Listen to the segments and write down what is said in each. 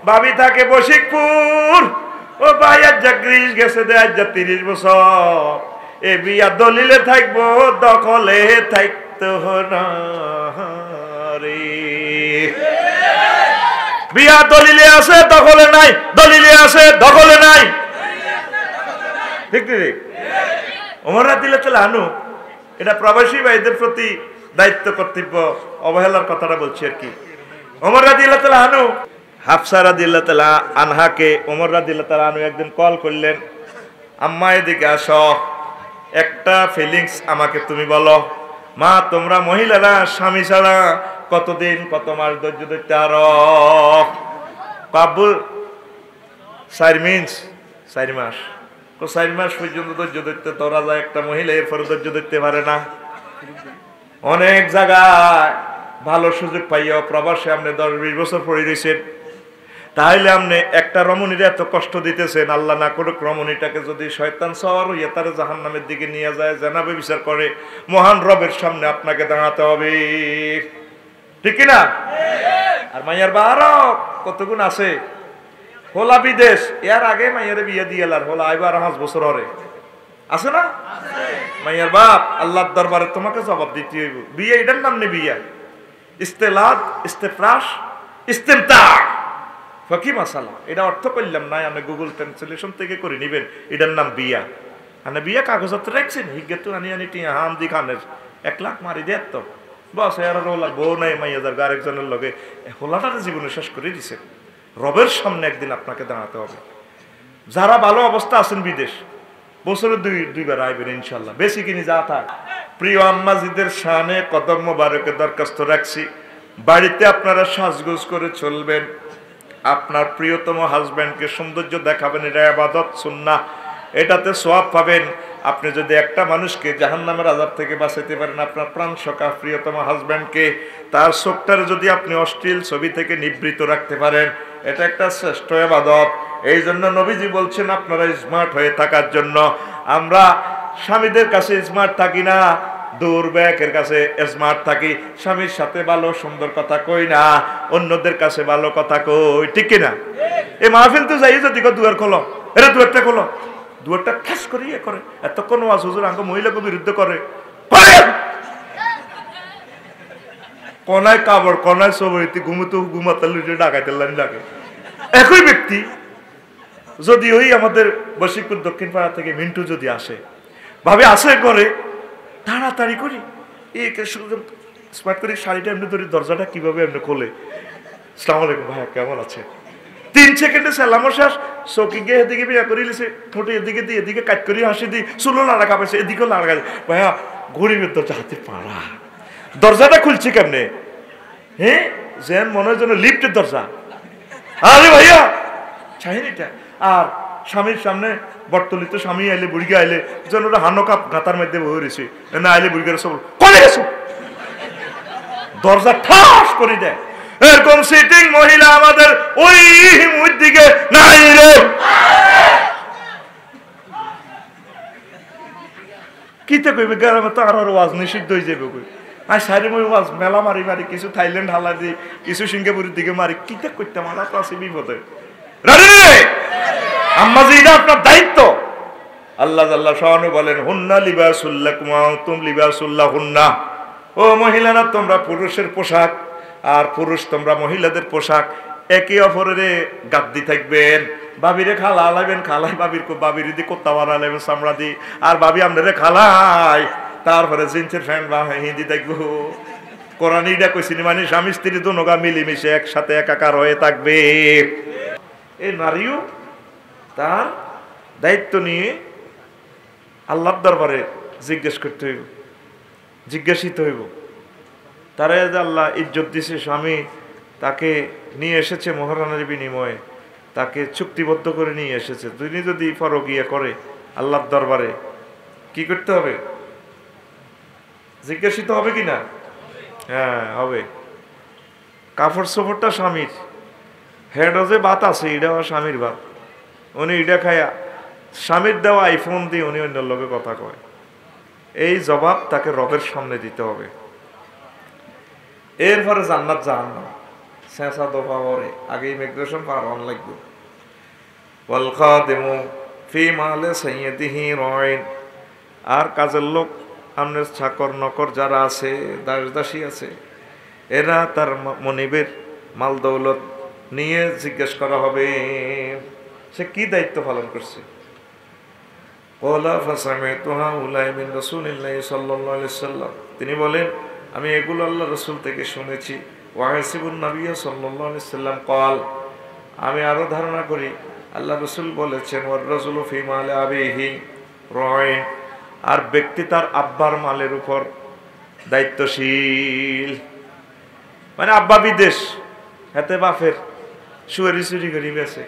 ভাবি থাকে বশিকপুর, ও ভাই আজ গ্রিস গেছে দে আজ 30 বছর। এ বিয়া দলিলে থাকবো, দখলে থাকতো না রে। বিয়া দলিলে আছে, দখলে নাই, দলিলে আছে, দখলে নাই। ঠিক ঠিক। ওমর রাদিয়াল্লাহু আনহু, এটা প্রবাসী ভাইদের প্রতি দায়িত্ব কর্তব্য অবহেলার কথাটা বলছি আর কি। ওমর রাদিয়াল্লাহু আনহু হাফসা রাদিয়াল্লাহু আনহাকে ওমর রাদিয়াল্লাহু আনহু একদিন কল করলেন, আম্মা এদিকে আসো, একটা ফিলিংস আমাকে তুমি বলো। মা, তোমরা মহিলারা স্বামী ছাড়া কতদিন কত মাস ধৈর্য ধরতে আরো? কাবুল 4 মাস। 4 মাস পর্যন্ত ধৈর্য ধরতে ধরা যায় একটা মহিলা, এরপরে ধৈর্য ধরতে পারে না। অনেক জায়গায় ভালো সুযোগ পাইয়া প্রবাসে আপনি 10-20 বছর পড়ে রয়েছেন, তাহলে আপনি একটা রমণীর এত কষ্ট দিতেছেন। আল্লাহ না করুক রমণীটাকে যদি শয়তান সওয়ার হইয়া তার জাহান্নামের দিকে নিয়ে যায়, জানাবে বিচার করে, মহান রবের সামনে আপনাকে দাঁড়াতে হবে, ঠিক না? আর মাইয়ার বারো কত গুণ আছে। হোলা বিদেশ, এর আগে মাইয়ারে বিয়ে দিয়ে এলার হোলা আইবার 5 বছর হরে আছে না? মাইয়ার বাপ আল্লাহর দরবারে তোমাকে জবাব দিতে হইব। বিয়ে এটার নাম নেই বিয়া, ইস্তেলাদ, ইস্তেফরাশ, ইস্তেমতা, ফকি মাসালা। এটা অর্থ করলাম না, আমি গুগল ট্রান্সলেশন থেকে করে নিবেন। এটার নাম বিয়া। মানে বিয়া কাগজপত্র রাখছেন, হিগে তো আনি টিয়া হামদি খানের 1 লাখ মারি দেয় তো বস। এর হোলার বউ নাই, মাইয়া যার আরেকজনের লগে হোলাটার জীবনে শেষ করে দিছে। রবের সামনে একদিন আপনাকে দাঁড়াতে হবে। যারা ভালো অবস্থা আছেন বিদেশ, বছরে 2বার আইবেন ইনশাল্লাহ, বেশি কিনি যা থাক। প্রিয় আম্মাজিদের শানে কদম মোবারকে দরখাস্ত রাখছি, বাড়িতে আপনারা সাজগোজ করে চলবেন, আপনার প্রিয়তম হাজব্যান্ডকে সৌন্দর্য দেখাবেন। এটা ইবাদত, সুন্নাহ, এটাতে সওয়াব পাবেন। আপনি যদি একটা মানুষকে জাহান্নামের আযাব থেকে বাঁচাতে পারেন, আপনার প্রাণ সখা প্রিয়তম হাজব্যান্ডকে, তার চোখটার যদি আপনি অশ্লীল ছবি থেকে নিবৃত রাখতে পারেন, এটা একটা শ্রেষ্ঠ ইবাদত। এই জন্য নবীজি বলছেন আপনারা স্মার্ট হয়ে থাকার জন্য। আমরা স্বামীদের কাছে স্মার্ট থাকি না, দুর্ব্যাকের কাছে স্মার্ট থাকি। স্বামীর সাথে ভালো সুন্দর কথা কই না, অন্যদের কাছে ভালো কথা কই, ঠিক কিনা? এই মাহফিল তো যাই যদি দুয়ার খোলো, এরা দুয়ারটা খোলো, দুয়ারটা ঠাস করে ইয়ে করে, এতক্ষণ ওয়াজ হুজুর আঙ্গ মহিলাকে বিরুদ্ধে করে, কনায় কাবড়, কনায় সবরিতে ঘুমতো ঘুমাতে ডাকাইতে ডাকে। একই ব্যক্তি যদি ওই আমাদের বশিকপুর দক্ষিণ পাড়া থেকে মিন্টু যদি আসে, ভাবে আসে করে, তাড়াতাড়ি করি এই স্মার্ট করে শাড়িটা এমনি ধরি, দরজাটা কিভাবে এমনি খোলে, আসসালামু আলাইকুম ভাইয়া কেমন আছে, 3 সেকেন্ডে সালামও শেষ। চৌকি গিয়ে এদিকে বিয়া করে লিছে, ঠোঁটে এদিকে দিয়ে এদিকে কাট করি হাসি দিই, চুলো লাড়া কাপাইছে, এদিকেও লাড়া কাছে, ভাইয়া গরিবের দরজা হাতে পাড়া, দরজাটা খুলছে কেমনে? হ্যাঁ, যেন মনে হয় যেন লিফটের দরজা। আরে ভাইয়া চাহিনিটা। আর স্বামীর সামনে বটতলিত স্বামী আইলে, বুড়িকে আইলে, যেন ওরা হানো কাপ গাতার মধ্যে বয়ে রয়েছে, না আইলে বুড়িকে সব কলে গেছো, দরজা ঠাস করে দেয়। এরকম সিটিং মহিলা আমাদের ওই দিকে নাই রে। কিতে কইবে গ্রামে তো আর ওয়াজ নিষিদ্ধ হয়ে যাবে কই। আর সারি মই ওয়াজ মেলা মারি মারি, কিছু থাইল্যান্ড হালা দিই, কিছু সিঙ্গাপুরের দিকে মারি, কিতে করতে মারা তো আছে বিপদে। আম্মাজি এটা আপনার দায়িত্ব। আল্লাহ আল্লাহ শাহানু বলেন, হুন্না লিবাসুল লাকুম ওয়া আনতুম লিবাসুল লাহুন্না। ও মহিলারা, তোমরা পুরুষের পোশাক আর পুরুষ তোমরা মহিলাদের পোশাক, একে অপরের গাদ্দি থাকবেন। বাবিরে খালা আলাইবেন, খালাই বাবির দি কোত্তা বানালাইবেন চামড়া দি, আর বাবি আপনারে খালাই, তারপরে জিন্সের প্যান্ট বা হিন্দি দেখবো। কোরআন ইডা কইছিনি, মানে স্বামী স্ত্রী দুনোগা মিলেমিশে একসাথে একাকার হয়ে থাকবে। এই নারীও তার দায়িত্ব নিয়ে আল্লাহর দরবারে জিজ্ঞেস করতে হইব, জিজ্ঞাসিত হইব। তারা যে আল্লাহ ইজ্জত দিছে, স্বামী তাকে নিয়ে এসেছে মহারানার বিনিময়ে, তাকে চুক্তিবদ্ধ করে নিয়ে এসেছে, তিনি যদি পরকিয়া করে আল্লাহর দরবারে কি করতে হবে? জিজ্ঞাসিত হবে কি না? হ্যাঁ হবে। কাপড় চোপড়টা স্বামীর, হেডও যে ভাত আছে এটাও স্বামীর ভাত, উনি এটা খায়া স্বামীর দেওয়া আইফোন দিয়ে উনি অন্য লোকের কথা কয়। এই জবাব তাকে রবের সামনে দিতে হবে। এরপরে জান্নাত জাহান্নাম, শেষা দফা পরে আগে ইমিগ্রেশন পার হন লাগবে। ওয়াল খাদিমু ফি মালে সাইয়্যিদিহি রাইন, আর কাজের লোক আপনার চাকর নকর যারা আছে, দাস দাসী আছে, এরা তার মনিবের মাল দৌলত নিয়ে জিজ্ঞেস করা হবে সে কি দায়িত্ব পালন করছে। তিনি বলেন আমি এগুলো আল্লাহ রসুল থেকে শুনেছি। আমি আরো ধারণা করি আল্লাহ রসুল বলেছেন আর ব্যক্তি তার আব্বার মালের উপর দায়িত্বশীল, মানে আব্বা বিদেশ হাতে বাপের শুয়ারি চুরি করি বেছে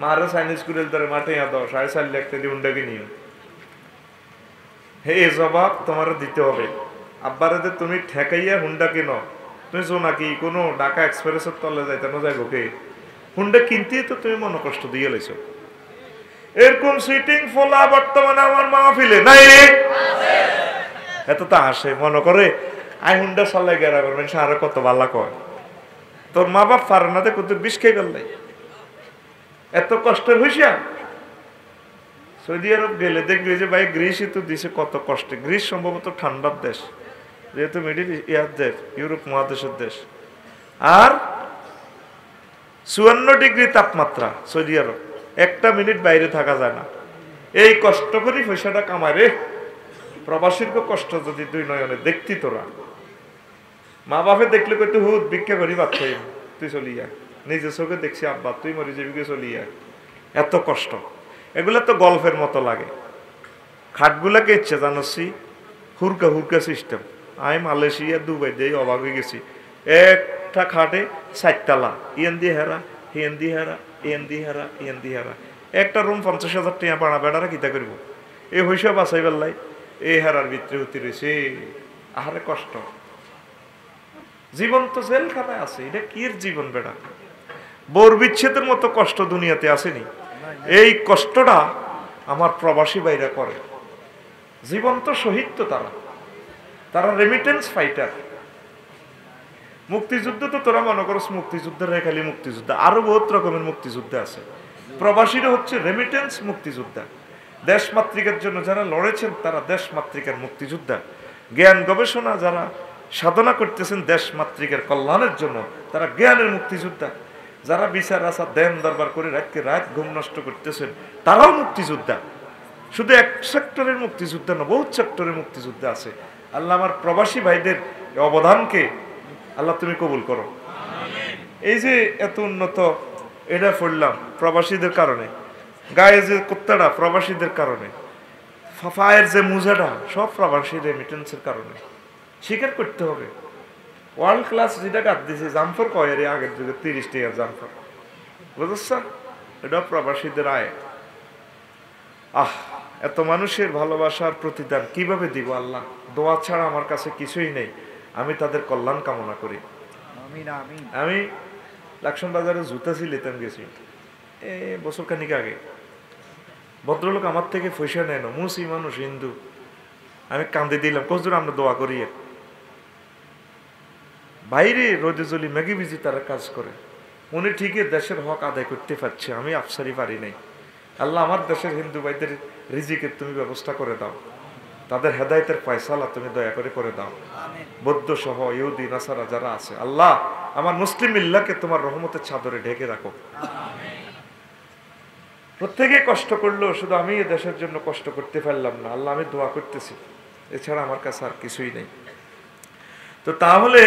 মারো চাইনিজ কুড়েল ধরে মাঠে দাও 4.5 লাখ টাকা উন্ডাকে নিও, হে জবাব তোমার দিতে হবে। আব্বারে যে তুমি ঠেকাইয়া হুন্ডা কিনো, তুমি জোনাকি কোনো ঢাকা এক্সপ্রেসের তলে যাইতে না যাইব কে হুন্ডা কিনতেই তো তুমি মনে কষ্ট দিয়ে লাইছো। এরকম সিটিং ফোলা বর্তমানে আমার মাহফিলে নাই রে, এত তা আসে মনে করে আই হুন্ডা চালাই গেরা করবেন সারা কত বালা কয়, তোর মা বাপ পারে না দেখো তোর বিষ খেয়ে গেল এত কষ্টের হইসা। সৌদি আরব গেলে দেখবি যে ভাই গ্রিসই তো দিছে কত কষ্টে, গ্রিস সম্ভবত ঠান্ডার দেশ, যেহেতু মিডিল ইয়ার দেশ, ইউরোপ মহাদেশের দেশ, আর 54 ডিগ্রি তাপমাত্রা সৌদি আরব, একটা মিনিট বাইরে থাকা যায় না। এই কষ্ট করি পয়সাটা কামায় রে, প্রবাসীর কষ্ট যদি দুই নয়নে দেখতি তোরা, মা বাপে দেখলে কইতে হুদ ভিক্ষা করি বাচ্চা তুই চলিয়া, নিজে চোখে দেখছি আব্বা তুই মরি যাবি চলিয়া, এত কষ্ট। এগুলা তো গল্পের মতো লাগে। খাটগুলাকে ইচ্ছে জানছি হুরকা হুরকা সিস্টেম। আমি মালয়েশিয়া দুবাই দিয়ে অবাক হয়ে গেছি, একটা খাটে 4 তালা, ইয়েন দিয়ে হেরা হিয়েন দিয়ে হেরা ইয়েন দিয়ে হেরা ইয়েন দিয়ে হেরা, একটা রুম 50,000 টাকা বাড়া বেড়ারা কিতা করবো, এই হইসা বাঁচাই বেল্লাই এই হেরার ভিতরে হতে রয়েছে। আহারে কষ্ট, জীবন তো জেলখানায় আছে, এটা কি জীবন বেড়া, বোর বিচ্ছেদের মতো কষ্ট দুনিয়াতে আসেনি। এই কষ্টটা আমার প্রবাসী ভাইরা করে, জীবন্ত শহীদ তো তারা রেমিটেন্স ফাইটার। মুক্তিযুদ্ধ তো তোরা মনে করো মুক্তিযুদ্ধের খালি মুক্তিযুদ্ধ, আরো বহুত রকমের মুক্তিযুদ্ধ আছে। প্রবাসীরা হচ্ছে রেমিটেন্স মুক্তিযোদ্ধা, দেশ মাতৃকার জন্য যারা লড়েছেন তারা দেশ মাতৃকার মুক্তিযোদ্ধা। জ্ঞান গবেষণা যারা সাধনা করতেছেন দেশ মাতৃকার কল্যাণের জন্য তারা জ্ঞানের মুক্তিযোদ্ধা। যারা বিচার আচার দেন দরবার করে রাতকে রাত ঘুম নষ্ট করতেছেন তারাও মুক্তিযোদ্ধা। শুধু এক সেক্টরের মুক্তিযোদ্ধা না, বহুত সেক্টরের মুক্তিযোদ্ধা আছে। আল্লাহ আমার প্রবাসী ভাইদের অবদানকে আল্লাহ তুমি কবুল করো। এই যে এত উন্নত এটা পড়লাম প্রবাসীদের কারণে, গায়ে যে কুত্তাটা প্রবাসীদের কারণে, ফাফায়ের যে মুজাটা সব প্রবাসী রেমিটেন্সের কারণে। স্বীকার করতে হবে ওয়ার্ল্ড ক্লাস যেটা কাট দিয়েছে জামফর কয়ের আগের যুগে 30 টাকার জামফর, বুঝছ এটা প্রবাসীদের আয়। এত মানুষের ভালোবাসার প্রতিদান কিভাবে দিব আল্লাহ, দোয়া ছাড়া আমার কাছে কিছুই নেই। আমি তাদের কল্যাণ কামনা করি। আমি লাকসাম বাজারে জুতা সিলেতাম গেছি বছর খানিক আগে, ভদ্রলোক আমার থেকে পয়সা নেয় না, মুসি মানুষ হিন্দু, আমি কান্দে দিলাম কতদূর আমরা দোয়া করি। বাইরে রোদে জলি ম্যাগি বিজি তারা কাজ করে, উনি ঠিকই দেশের হক আদায় করতে পারছে, আমি আফসারি পারি নাই। আল্লাহ আমার দেশের হিন্দু ভাইদের রিজিকের তুমি ব্যবস্থা করে দাও, তাদের হেদায়েতের ফয়সালা তুমি দয়া করে দাও। বৌদ্ধ সহ ইহুদি নাসারা যারা আছে আল্লাহ আমার মুসলিম মিল্লাহকে তোমার রহমতের চাদরে ঢেকে রাখো। প্রত্যেকে কষ্ট করলো, শুধু আমি এই দেশের জন্য কষ্ট করতে পারলাম না। আল্লাহ আমি দোয়া করতেছি, এছাড়া আমার কাছে আর কিছুই নেই। তো তাহলে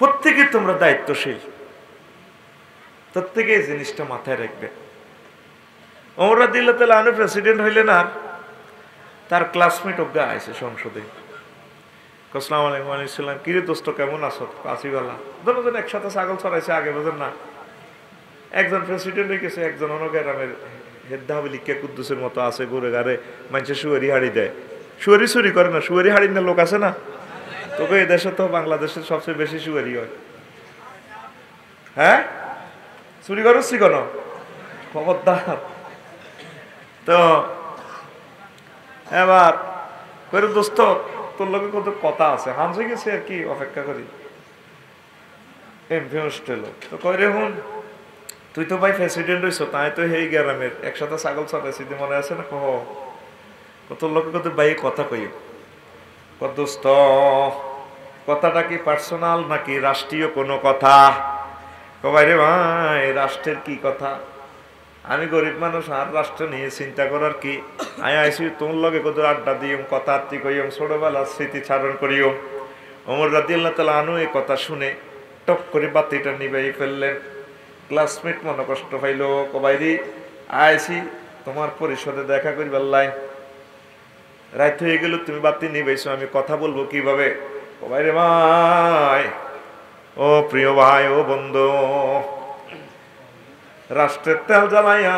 প্রত্যেকে তোমরা দায়িত্বশীল, প্রত্যেকে এই জিনিসটা মাথায় রাখবে। ওমর রাদিয়াল্লাহু তাআলা আনহু প্রেসিডেন্ট হইলেন, আর তার ক্লাসমেট অজ্ঞা আইছে সংসদে, আসসালামু আলাইকুম আলাইসাল্লাম, কিরে দোস্ত কেমন আছো, আসিবালা দুজন একসাথে ছাগল চড়াইছে আগে বোঝেন না। একজন প্রেসিডেন্ট হয়ে গেছে, একজন অনগ্রামের হেদ্দাহাবিলিকা কুদ্দুসের মতো আছে, ঘুরে ঘাড়ে মানুষের শুয়ারি হাড়ি দেয়, শুয়ারি চুরি করে না, শুয়ারি হাড়ি না লোক আছে না, তোকে এই দেশে তো বাংলাদেশের সবচেয়ে বেশি শুয়ারি হয়। হ্যাঁ চুরি করছি কেন খবরদার। তো এবার করে দোস্ত তোর লোকে কত কথা আছে, হামসে গেছে আর কি অপেক্ষা করি। এমপি হোস্টেল তো কয় রে হুন তুই তো ভাই প্রেসিডেন্ট হইছ তাই তো এই গ্রামের একসাথে ছাগল চড়াইছি মনে আছে না কহ কত লোকে কত ভাই কথা কই কত দোস্ত কথাটা কি পার্সোনাল নাকি রাষ্ট্রীয় কোনো কথা কবাই রে ভাই রাষ্ট্রের কি কথা আমি গরিব মানুষ আর রাষ্ট্র নিয়ে চিন্তা করার কি আমি আইসি তোমার লগে কত আড্ডা দিও কথা আত্মি করিও ছোটবেলার স্মৃতি ছাড়ন করিও ওমর রাদিয়াল্লাহু তাআলা আনহু এই কথা শুনে টপ করে বাতিটা নিভাই ফেললেন ক্লাসমেট মনে কষ্ট পাইল কবাইরি আইসি তোমার পরিষদে দেখা করিবার লাই রাত হয়ে গেল তুমি বাতি নিভাইছো আমি কথা বলবো কিভাবে কবাইরে ভাই ও প্রিয় ভাই ও বন্ধু রাষ্ট্রের তেল জ্বালাইয়া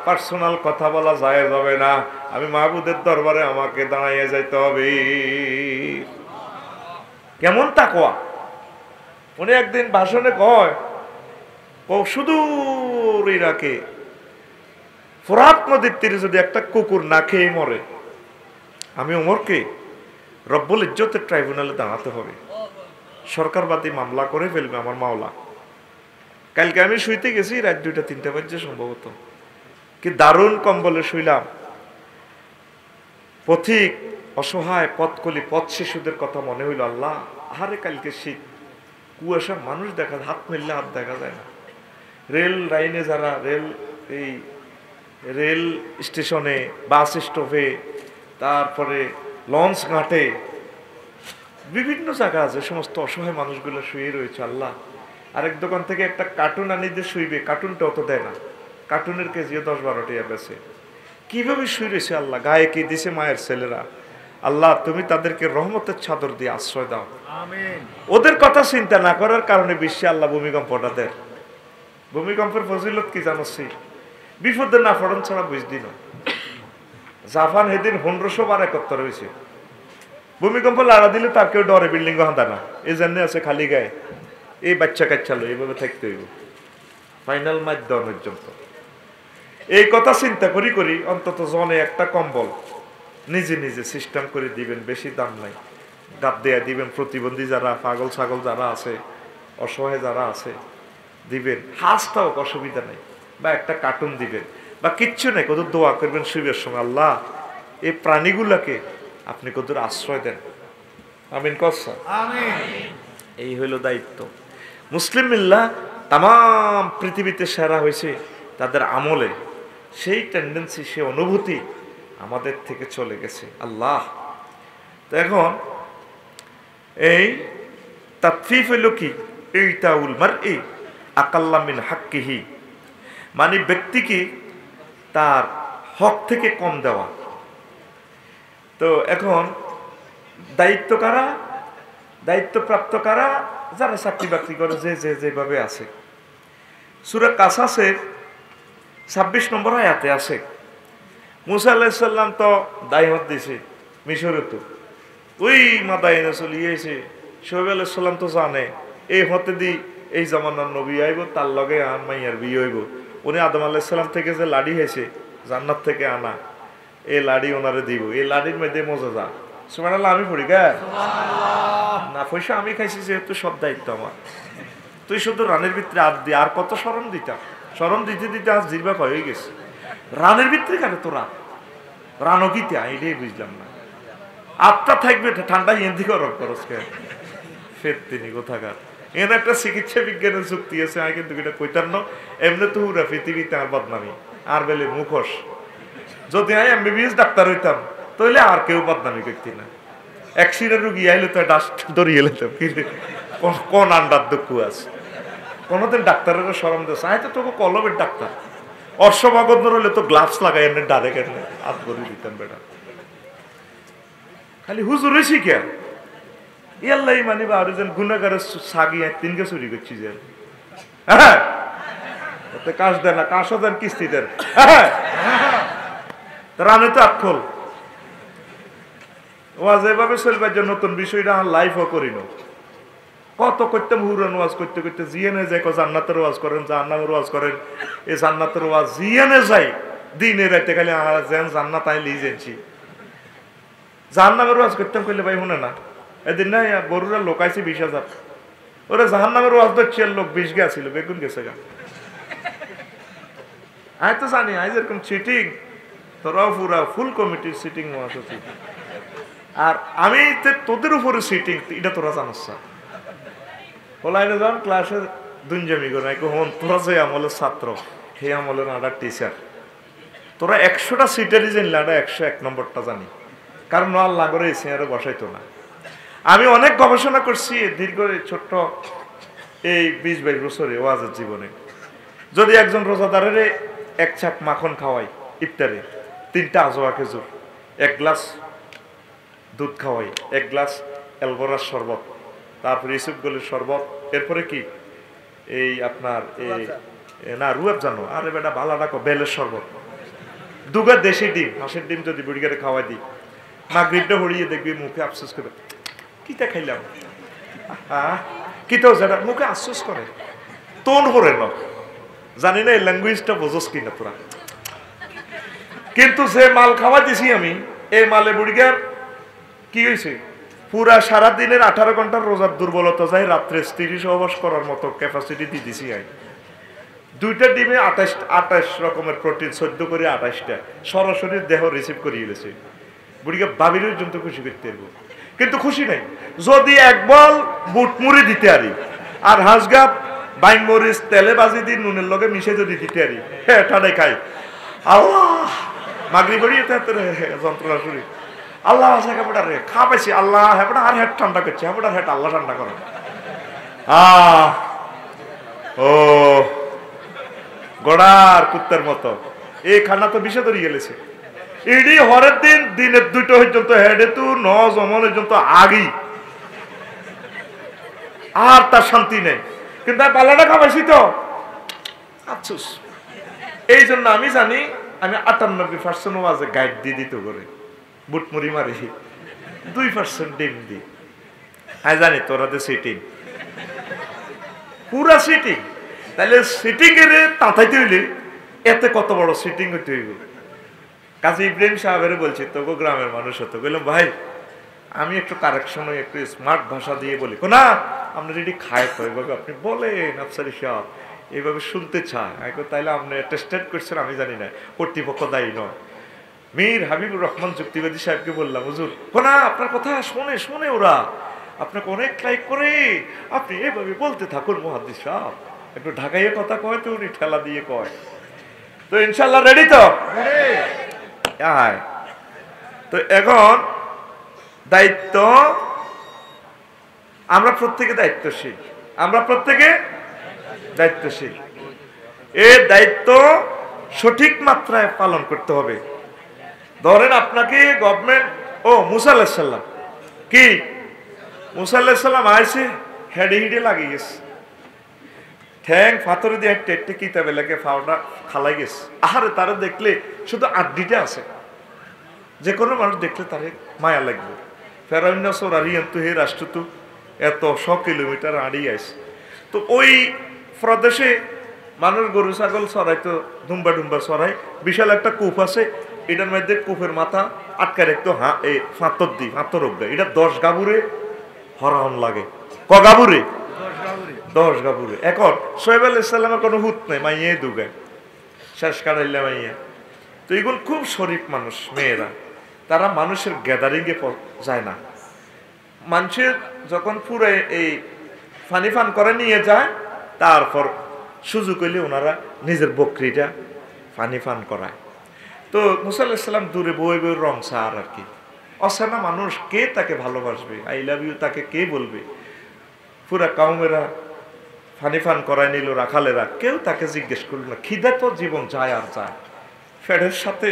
পার্সোনাল কথা বলা যায় যাবে না আমি মাহবুদের দরবারে আমাকে দাঁড়াইয়া যাইতে হবে কেমন তাকওয়া উনি একদিন ভাষণে কয় সুদূর ইরাকে ফোরাত নদীর তীরে যদি একটা কুকুর না খেয়ে মরে আমি ওমরকে রব্বুল ইজ্জতের ট্রাইব্যুনালে দাঁড়াতে হবে সরকারবাদী মামলা করে ফেলবে আমার মাওলা কালকে আমি শুইতে গেছি রাত 2টা-3টা বাজে সম্ভবত কি দারুণ কম্বলে শুইলাম পথিক অসহায় পথকলি পথ শিশুদের কথা মনে হইল আল্লাহ আহারে কালকে শীত কুয়াশা মানুষ দেখা হাত মিললে হাত দেখা যায় না রেল লাইনে যারা রেল স্টেশনে বাস স্টপে তারপরে লঞ্চ ঘাটে বিভিন্ন জায়গা আছে সমস্ত অসহায় মানুষগুলো শুয়ে রয়েছে আল্লাহ আরেক দোকান থেকে একটা কার্টুন আনি দিয়ে শুইবে কার্টুনটা অত দেয় না কার্টুনের কেজিও 10-12 টাকা বেছে কিভাবে শুয়ে রয়েছে আল্লাহ গায়ে কি দিছে মায়ের ছেলেরা আল্লাহ তুমি তাদেরকে রহমতের চাদর দিয়ে আশ্রয় দাও আমিন ওদের কথা চিন্তা না করার কারণে বিশ্বে আল্লাহ ভূমিকম্পটা দেয় ভূমিকম্পের ফজিলত কি জানোছি বিপদে না ফড়ন ছাড়া বুঝদি না জাপান সেদিন 1500 বার একত্র হয়েছে ভূমিকম্প লাড়া দিলে তার কেউ ডরে বিল্ডিং হাঁদা না এই জন্য আছে খালি গায়ে এই বাচ্চা কাচ্চালো এইভাবে থাকতে হইব ফাইনাল ম্যাচ দেওয়া পর্যন্ত এই কথা চিন্তা করি করি অন্তত জনে একটা কম্বল নিজে নিজে সিস্টেম করে দিবেন বেশি দাম নাই গাদ দেয়া দিবেন প্রতিবন্ধী যারা পাগল ছাগল যারা আছে অসহায় যারা আছে দিবেন হাসটাও অসুবিধা নেই বা একটা কার্টুন দিবেন বা কিচ্ছু নেই কত দোয়া করবেন শুইবের সময় আল্লাহ এই প্রাণীগুলাকে আপনি কত আশ্রয় দেন আমিন কসা আমিন এই হইল দায়িত্ব মুসলিম মিল্লাহ তাম পৃথিবীতে সেরা হয়েছে তাদের আমলে সেই টেন্ডেন্সি সেই অনুভূতি আমাদের থেকে চলে গেছে আল্লাহ তো এখন এই তাতফিফ হইল কি ইতাউল মারই আকাল্লা মিন হাক্কিহি মানে ব্যক্তিকে তার হক থেকে কম দেওয়া তো এখন দায়িত্ব কারা দায়িত্বপ্রাপ্ত কারা যারা চাকরি বাকরি করে যেভাবে আছে সূরা কাসাসের 26 নম্বর আয়াতে আছে মুসা আলাইহিস সালাম তো দায়মত দিছে মিশরে তো ওই মাদাইনে চলিয়েছে শোয়েব আলাইহিস সালাম তো জানে এই হতে দি এই জামানার নবী আইব তার লগে আন মাইয়ার বিয়ে হইব উনি আদম আলাইহিস সালাম থেকে যে লাড়ি হয়েছে জান্নাত থেকে আনা এই লাড়ি ওনারে দিব এই লাড়ির মধ্যে মজা যা সুবহানাল্লাহ আমি পড়ি গা না পয়সা আমি খাইছি যেহেতু সব দায়িত্ব আমার তুই শুধু রানের ভিতরে হাত দি আর কত শরম দিতাম শরম দিতে দিতে আজ জিরবা হয়ে গেছে রানের ভিতরে কেন তোরা রানও গীতে এটাই বুঝলাম না আত্মা থাকবে ঠান্ডা ইন্দি করক খরচ কে ফের তিনি কোথাকার এখানে একটা চিকিৎসা বিজ্ঞানের যুক্তি আছে আমি কিন্তু এটা কইতাম না এমনি তো পুরা পৃথিবীতে আর বদনামি আর বেলে মুখোশ যদি আমি এমবিবিএস ডাক্তার হইতাম তাহলে আর কেউ বদনামি করতি না অ্যাক্সিডেন্ট রুগী আইলে তো ডাস্ট ধরিয়ে লেতাম কিন্তু কোন আন্ডার দুঃখ আছে কোনোদিন ডাক্তারের সরম দেশ আয় তো তোকে কলমের ডাক্তার অশ্বভাগর হলে তো গ্লাভস লাগাই এমনি ডাইরেক্ট এমনি হাত ভরে দিতাম বেটা খালি হুজুর হয়েছি কে ইয়াল্লাই মানি বা আরো যেন গুণাগারের সাগিয়ে 3কে চুরি করছি যে হ্যাঁ কাশ দেন না কাশও দেন কিস্তি দেন হ্যাঁ রানে তো আটখোল ওয়াজ এভাবে চলবার জন্য নতুন বিষয়টা আমার লাইফও করিল কত করতাম হুরান ওয়াজ করতে করতে জিয়ানে যায় জান্নাতের ওয়াজ করেন জাহান্নামের ওয়াজ করেন এই জান্নাতের ওয়াজ জিয়ানে যায় দিনে রাতে খালি যেন জান্নাত আই লিয়ে যাচ্ছি জাহান্নামের ওয়াজ করতাম কইলে ভাই শুনে না এদিন না বড়ুরা লোকাইছে 20,000 ওরা জাহান্নামের ওয়াজ ধরছে লোক 20 গেছিল বেগুন গেছে গা। আমি তো জানি আজ এরকম সিটিং তোরাও পুরা ফুল কমিটির সিটিং মহাসচিব, আর আমি তোদের উপরে সিটিং, এটা তোরা জানাস না। ওলাইনে যান ক্লাসে দুঞ্জামি করে নাকি হন তোরা যে আমলের ছাত্র হে আমলের আডার টিচার, তোরা 100টা সিটারই জানলে আডা 101 নম্বরটা জানি, কারণ আল্লাহ করে এসে আরো বসাইতো না। আমি অনেক গবেষণা করছি দীর্ঘ ছোট্ট এই 20-22 বছরে ওয়াজের জীবনে। যদি একজন রোজাদারের 1 চাক মাখন খাওয়াই ইফতারে, 3টা আজোয়া খেজুর, 1 গ্লাস দুধ খাওয়াই, 1 গ্লাস এলবরার শরবত, তারপরে ইসুফগলির শরবত, এরপরে কি এই আপনার এই না রুয়াব জানো, আরে বেটা ভালো ডাকো বেলের শরবত, 2 দেশি ডিম, হাঁসের ডিম যদি বুড়িগারে খাওয়াই দিই, মাগরিবটা হরিয়ে দেখবি মুখে আফসোস করে কিটা খাইলাম, কিটাও যেটা মুখে আফসোস করে তোন করে ন, জানি না এই ল্যাঙ্গুয়েজটা বোঝস কিনা তোরা। কিন্তু যে মাল খাওয়া দিছি আমি, এই মালে বুড়িগার কি হয়েছে, পুরা সারা দিনের 18 ঘন্টার রোজার দুর্বলতা যায়, রাত্রে 30 অবশ করার মতো ক্যাপাসিটি দিয়ে দিছি। 2টা ডিমে 28 রকমের প্রোটিন, 14 করে 28টা সরাসরি দেহ রিসিভ করিয়ে গেছে। বুড়িকে বাবির পর্যন্ত খুশি করতে পারবো, কিন্তু খুশি নাই যদি 1 বল বুট মুড়ি দিতে পারি, আর হাঁসগা বাইং মরিচ তেলে বাজি দিয়ে নুনের লগে মিশে যদি দিতে পারি, হ্যাঁ ঠান্ডায় খাই। আল্লাহ মাগরি বড়িয়ে যন্ত্রণা শুরি, আল্লাহ আছে হেপটা রে খা পাইছি, আল্লাহ হেপটা আর হেট ঠান্ডা করছে, হেপটা হেট আল্লাহ ঠান্ডা করে। ও গড়ার কুত্তার মতো এই খানা তো বিষে ধরে গেলেছে। ইডি হরের দিন দিনের 2টো পর্যন্ত হেডে তু ন জমন পর্যন্ত আগি, আর তার শান্তি নেই। কিন্তু পালাটা খাবাইছি তো আফসোস। এই জন্য আমি জানি আমি 98% ওয়াজে গাইড দিয়ে দিত করে বুটমুড়ি মারি, 2% ডিম দি। হ্যাঁ জানি তোরা তো সিটিং, পুরা সিটিং, তাহলে সিটিং এর তাঁতাইতে হইলে এতে কত বড় সিটিং হইতে হইব। কাজী ইব্রাহিম সাহেবের বলছি তোকে গ্রামের মানুষ হতো, বললাম ভাই আমি একটু কারেকশন একটু স্মার্ট ভাষা দিয়ে বলি, না আমরা যদি খায় তো এইভাবে আপনি বলেন আফসারি সাহেব এইভাবে শুনতে চায়, তাইলে আপনি টেস্টেড করছেন আমি জানি না, কর্তৃপক্ষ দায়ী নয়। মীর হাবিবুর রহমান যুক্তিবাদী সাহেবকে বললাম হুজুর, না আপনার কথা শোনে শোনে ওরা আপনাকে অনেক লাইক করে, আপনি এভাবে বলতে থাকুন মুহাদ্দিস সাহেব, একটু ঢাকাইয়ে কথা কয় তো উনি ঠেলা দিয়ে কয়। তো ইনশাল্লাহ রেডি তো? তো এখন দায়িত্ব আমরা প্রত্যেকে দায়িত্বশীল, আমরা প্রত্যেকে দায়িত্বশীল। এই দায়িত্ব সঠিক মাত্রায় পালন করতে হবে। ধরেন আপনাকে গভর্নমেন্ট, মুসা আলাইহিস সালাম কি মুসা আলাইহিস সালাম আইছে হেডে হিডে লাগিয়ে গেছে, ঠ্যাং পাথরে দিয়ে টেটে কিতাবে লেগে ফাওটা খালাই গেছে। আহারে তারা দেখলে শুধু আড্ডিটা আছে, যে কোনো মানুষ দেখলে তারে মায়া লাগবে। ফেরাউন সোরারিয়ান্তু হে রাষ্ট্র এত 100 কিলোমিটার আড়িয়ে আসে। তো ওই প্রদেশে মানুষ গরু ছাগল চড়াইতো, দুম্বা ডুম্বা চড়াই, বিশাল একটা কূপ আছে, এটার মধ্যে কূপের মাথা আটকা রাখতো ফাঁতর দি, ফাঁতর অব্দা, এটা 10 গাবুরে হরহন লাগে। ক গাবুরে? 10 গাবুরে। এখন সোহেব আলাইহিস সালামের কোনো হুত নেই, মাইয়ে দুগায় শেষ কাটাইলে মাইয়া। তো এগুলো খুব শরীফ মানুষ, মেয়েরা, তারা মানুষের গ্যাদারিংয়ে যায় না। মানুষের যখন পুরো এই ফানি ফান করে নিয়ে যায়, তারপর সুযোগ হইলে ওনারা নিজের বকরিটা ফানি ফান করায়। তো মুসা আলাইহিস সালাম দূরে বই বই রং সার আর কি, অচেনা মানুষ, কে তাকে ভালোবাসবে, আই লাভ ইউ তাকে কে বলবে। পুরা কাউমেরা ফানি ফান করায় নিল, রাখালেরা, কেউ তাকে জিজ্ঞেস করল না। খিদে তো জীবন যায় আর যায়, ফ্যাটের সাথে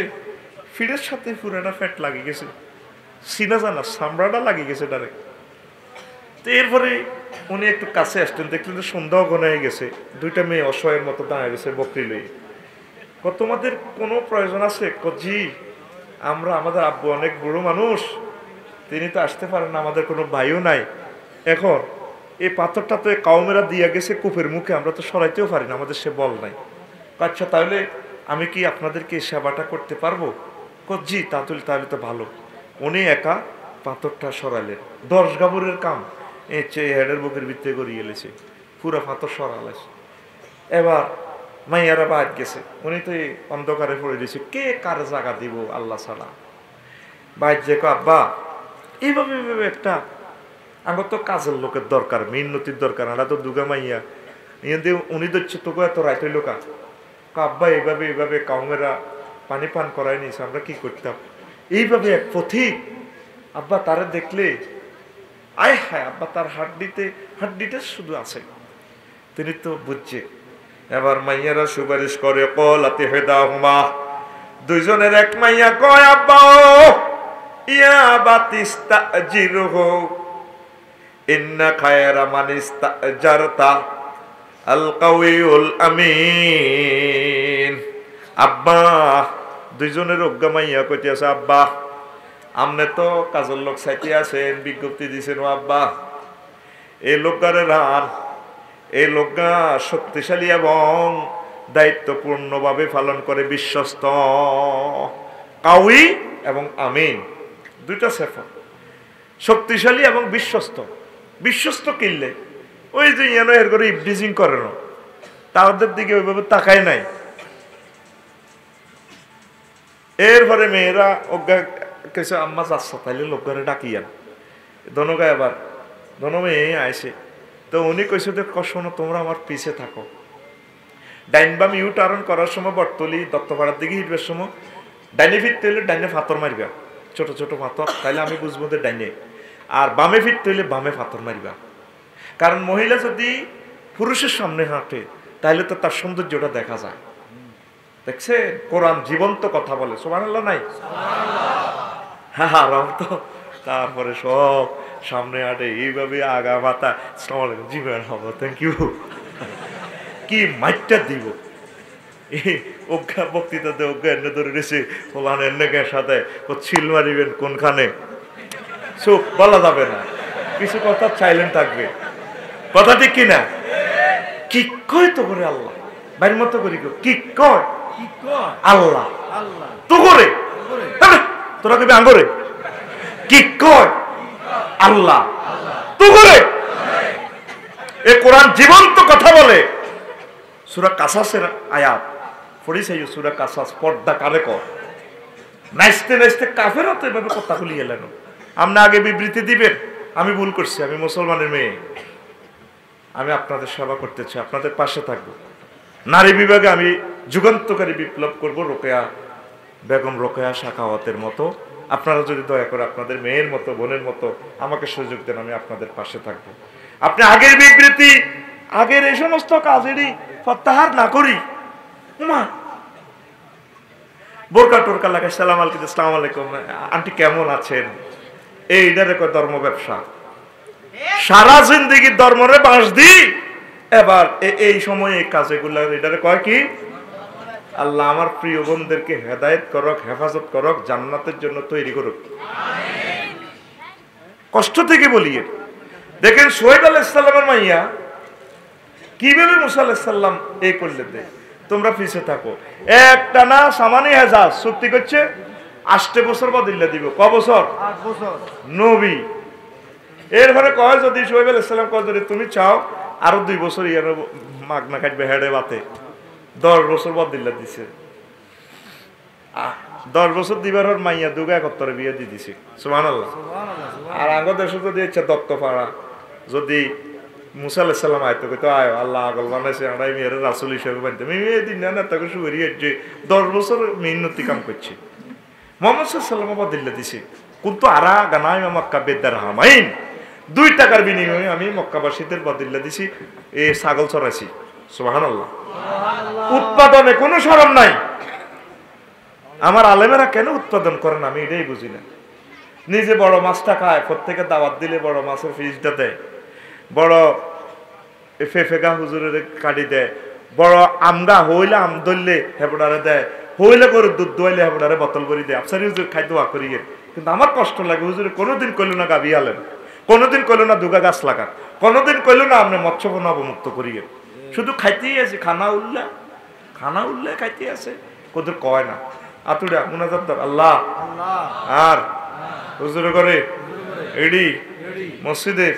ফিডের সাথে পুরাটা ফ্যাট লাগিয়ে গেছে, সিনা জানা চামড়াটা লাগিয়ে গেছে ডাইরেক্ট। তো এরপরে উনি একটু কাছে আসতেন, দেখলেন যে সন্ধ্যাও ঘন হয়ে গেছে, 2টা মেয়ে অসহায়ের মতো দাঁড়িয়ে গেছে বকরি লই। তোমাদের কোনো প্রয়োজন আছে? জি, আমরা, আমাদের আব্বু অনেক বুড়ো মানুষ, তিনি তো আসতে পারেন না, আমাদের কোনো ভাইও নাই। এখন এই পাথরটা তো কাউমেরা দিয়া গেছে কূপের মুখে, আমরা তো সরাইতেও পারি না, আমাদের সে বল নাই। আচ্ছা তাহলে আমি কি আপনাদেরকে সেবাটা করতে পারবো? জি, তাহলে তো ভালো। উনি একা পাথরটা সরাইলেন, 10 গাবুরের কাম। হেডের বুকের ভিত্তি করিয়ে এলেছে, পুরো ফাতর সরালেছে। এবার মাইয়ারা বাদ গেছে, উনি তো অন্ধকারে পড়ে দিয়েছে, কে কার জায়গা দিব আল্লাহ ছাড়া। বাইর যে আব্বা এইভাবে একটা আমার তো কাজের লোকের দরকার, মিন্নতির দরকার, আমরা তো দুগা মাইয়া উনি দিচ্ছে তোকে এত রাইত লোকা আব্বা এইভাবে এইভাবে কাউমেরা পানি পান করাই নিয়েছে, আমরা কি করতাম। এইভাবে এক পথিক আব্বা তারা দেখলে আয় হায়, আব্বা তার হাড্ডিটা শুধু আছে, তিনি তো বুঝছে। এবার মাইয়ারা সুপারিশ করে, কলাতে হেদা হুমা, দুইজনের এক মাইয়া কয় আব্বা ইয়া বাতিস্তা জিরুহু ইন্না খায়রা মান ইস্তাজারতা আল কাউয়ুল আমিন। আব্বা দুইজনের অজ্ঞা মাইয়া কইতে আছে, আব্বা আমনে তো কাজের লোক চাইতে আছেন, বিজ্ঞপ্তি দিছেন, ও আব্বা এই লোকগারে রান, এই লোকগা শক্তিশালী এবং দায়িত্বপূর্ণভাবে পালন করে, বিশ্বস্ত। কাউই এবং আমিন দুইটা সেফা, শক্তিশালী এবং বিশ্বস্ত। বিশ্বস্ত কিনলে ওই যে এর করে ইবলিজিং করে না, তাদের দিকে ওইভাবে তাকায় নাই। এরপরে মেয়েরা অজ্ঞা কেছে আম্মা যাচ্ছ, তাইলে লোকগারে ডাকিয়ান ধনুকা। এবার ধনু মেয়ে আইসে, তো উনি কইছে যে শোনো তোমরা আমার পিছে থাকো, ডাইন বাম ইউ টার্ন করার সময় বটতলি দত্তপাড়ার দিকে হিটবার সময় ডাইনে ফিরতে হইলে ডাইনে ফাতর মারিবা, ছোট ছোট ফাতর, তাইলে আমি বুঝবো যে ডাইনে। আর বামে ফিরতে হইলে বামে ফাতর মারিবা, কারণ মহিলা যদি পুরুষের সামনে হাঁটে তাহলে তো তার সৌন্দর্যটা দেখা যায়। দেখছে কোরআন জীবন্ত কথা বলে, সুবহানাল্লাহ নাই? হ্যাঁ তো তারপরে সব সামনে হাঁটে এইভাবে আগা মাথা, আসসালামু আলাইকুম, জি ভাই হবো, থ্যাংক ইউ। কি মাইটটা দিব অজ্ঞা বক্তৃতাতে, অজ্ঞা এনে ধরে রেছে ওলান এর সাথে ও ছিল মারিবেন কোনখানে, চুপ বলা যাবে না, কিছু কথা সাইলেন্ট থাকবে, কথা ঠিক কিনা? কি কয় তো করে আল্লাহ বাইর মতো করি, কি কয় আল্লাহ তো করে তোরা কবি আঙ্গরে, কি কয় আল্লাহ তো করে। এ কোরআন জীবন্ত কথা বলে। সূরা কাসাসের আয়াত পড়িছে, সূরা কাসাস, পর্দা কারে কর, নাচতে নাচতে কাফেরও তো এভাবে কথা খুলি গেলেন। আপনি আগে বিবৃতি দিবেন, আমি ভুল করছি, আমি মুসলমানের মেয়ে, আমি আপনাদের সেবা করতে চাই, আপনাদের পাশে থাকবো। নারী বিভাগে আমি যুগান্তকারী বিপ্লব করব, রোকেয়া বেগম রোকেয়া সাখাওয়াতের মতো। আপনারা যদি দয়া করে আপনাদের মেয়ের মতো, বোনের মতো আমাকে সুযোগ দেন, আমি আপনাদের পাশে থাকবো। আপনি আগের বিবৃতি, আগের এই সমস্ত কাজেরই প্রত্যাহার না করি, বোরকা টোরকা লাগে, সালাম আলাইকুম, আসসালামু আলাইকুম, আন্টি কেমন আছেন, এইটারে কয় ধর্ম ব্যবসা। সারা জিন্দেগি ধর্মরে বাঁশ দি, এবার এই সময়ে এই কাজেগুলা এটারে কয় কি? আল্লাহ আমার প্রিয় বোনদেরকে হেদায়েত করক, হেফাজত করক, জান্নাতের জন্য তৈরি করুক। কষ্ট থেকে বলিয়ে দেখেন সোহেব আলাইহিস সালামের মাইয়া কিভাবে মুসা আলাইহিস সালাম এই করলে দে, তোমরা পিছে থাকো। একটা না সামানি হেজাজ চুক্তি করছে, 8 বছর বদিল্লা দিব। ক বছর? 8 বছর। নবী এরপরে কয় যদি সোহেব আলাইহিস সালাম কয় যদি তুমি চাও আরো 2 বছর ইয়ার মাগনা কাটবে হেডে বাতে, 10 বছর বদিল্লা দিছে। 10 বছর দিবার পর মাইয়া দুগা 71 বিয়ে দিয়ে দিছে। সুবহানাল্লাহ। আর আঙ্গ দেশে যদি ইচ্ছা দত্তপাড়া যদি মুসা আলাইহিস সালাম আইতো কইতো আয় আল্লাহ আগল বানাইছে আমরা মেয়ের রাসূল হিসেবে বানতে, মেয়ে দিন না তাকে শুরিয়ে যে 10 বছর মিন্নতি কাম করছে। মুহাম্মদ সাল্লাল্লাহু আলাইহি ওয়াসাল্লাম বদিল্লা দিছে, কিন্তু আরা গানাই মক্কা বেদার হামাইন, 2 টাকার বিনিময়ে আমি মক্কাবাসীদের বদিল্লা দিছি, এ ছাগল চড়াইছি। সুবহানাল্লাহ। উৎপাদনে কোনো শরম নাই। আমার আলেমেরা কেন উৎপাদন করেন আমি এটাই বুঝি না। নিজে বড় মাছটা খায়, প্রত্যেকে দাওয়াত দিলে বড় মাছের ফিসটা দেয়, বড় ফেফেগা হুজুরের কাটি দেয়, বড় আমগা হইলে আম ধরলে হেবড়ারে দেয়, হইলে করে দুধ দোয়াইলে হেবড়ারে বোতল করে দেয়। আপসারি হুজুর খাইতে ওয়া করিয়ে, কিন্তু আমার কষ্ট লাগে হুজুরে কোনোদিন কইল না গাবি আলেন, কোনোদিন কইল না দুগা গাছ লাগা, কোনোদিন কইল না আপনি মৎস্যপণ অবমুক্ত করিয়ে, শুধু খাইতেই আছে, খানা উল্লে খাইতে আছে, কোদের কয় না। আতুড়া মুনাজাত আল্লাহ আর হুজুরে করে এডি মসজিদে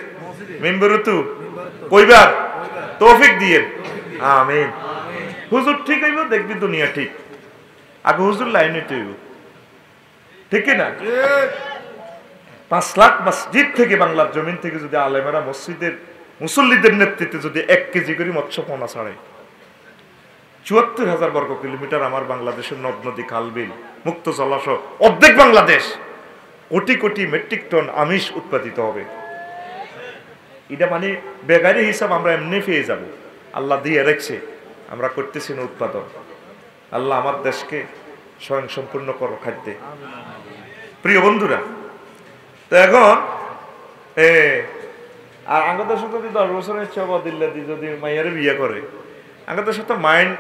মেম্বারও তো কইবার তৌফিক দিয়েন, আমিন। হুজুর ঠিক হইব, দেখবি দুনিয়া ঠিক। আগে হুজুর লাইনে হইব, ঠিক না? 5 লাখ মসজিদ থেকে, বাংলার জমিন থেকে যদি আলেমেরা মসজিদের মুসল্লিদের নেতৃত্বে যদি 1 কেজি করে মৎস্য পোনা ছাড়ে, 74,000 বর্গ কিলোমিটার আমার বাংলাদেশের নদ নদী খালবিল মুক্ত জলাশয়, অর্ধেক বাংলাদেশ কোটি কোটি মেট্রিক টন আমিষ উৎপাদিত হবে। এটা মানে বেগারি হিসাব আমরা এমনি পেয়ে যাব। আল্লাহ দিয়ে রেখেছে, আমরা করতেছি না উৎপাদন। আল্লাহ আমার দেশকে স্বয়ং সম্পূর্ণ করো খাদ্যে। প্রিয় বন্ধুরা, তো এখন আর আমাদের সাথে যদি 10 বছরের ইচ্ছা দিল্লা দিয়ে যদি মাইয়ারে বিয়ে করে, আমাদের সাথে মাইন্ড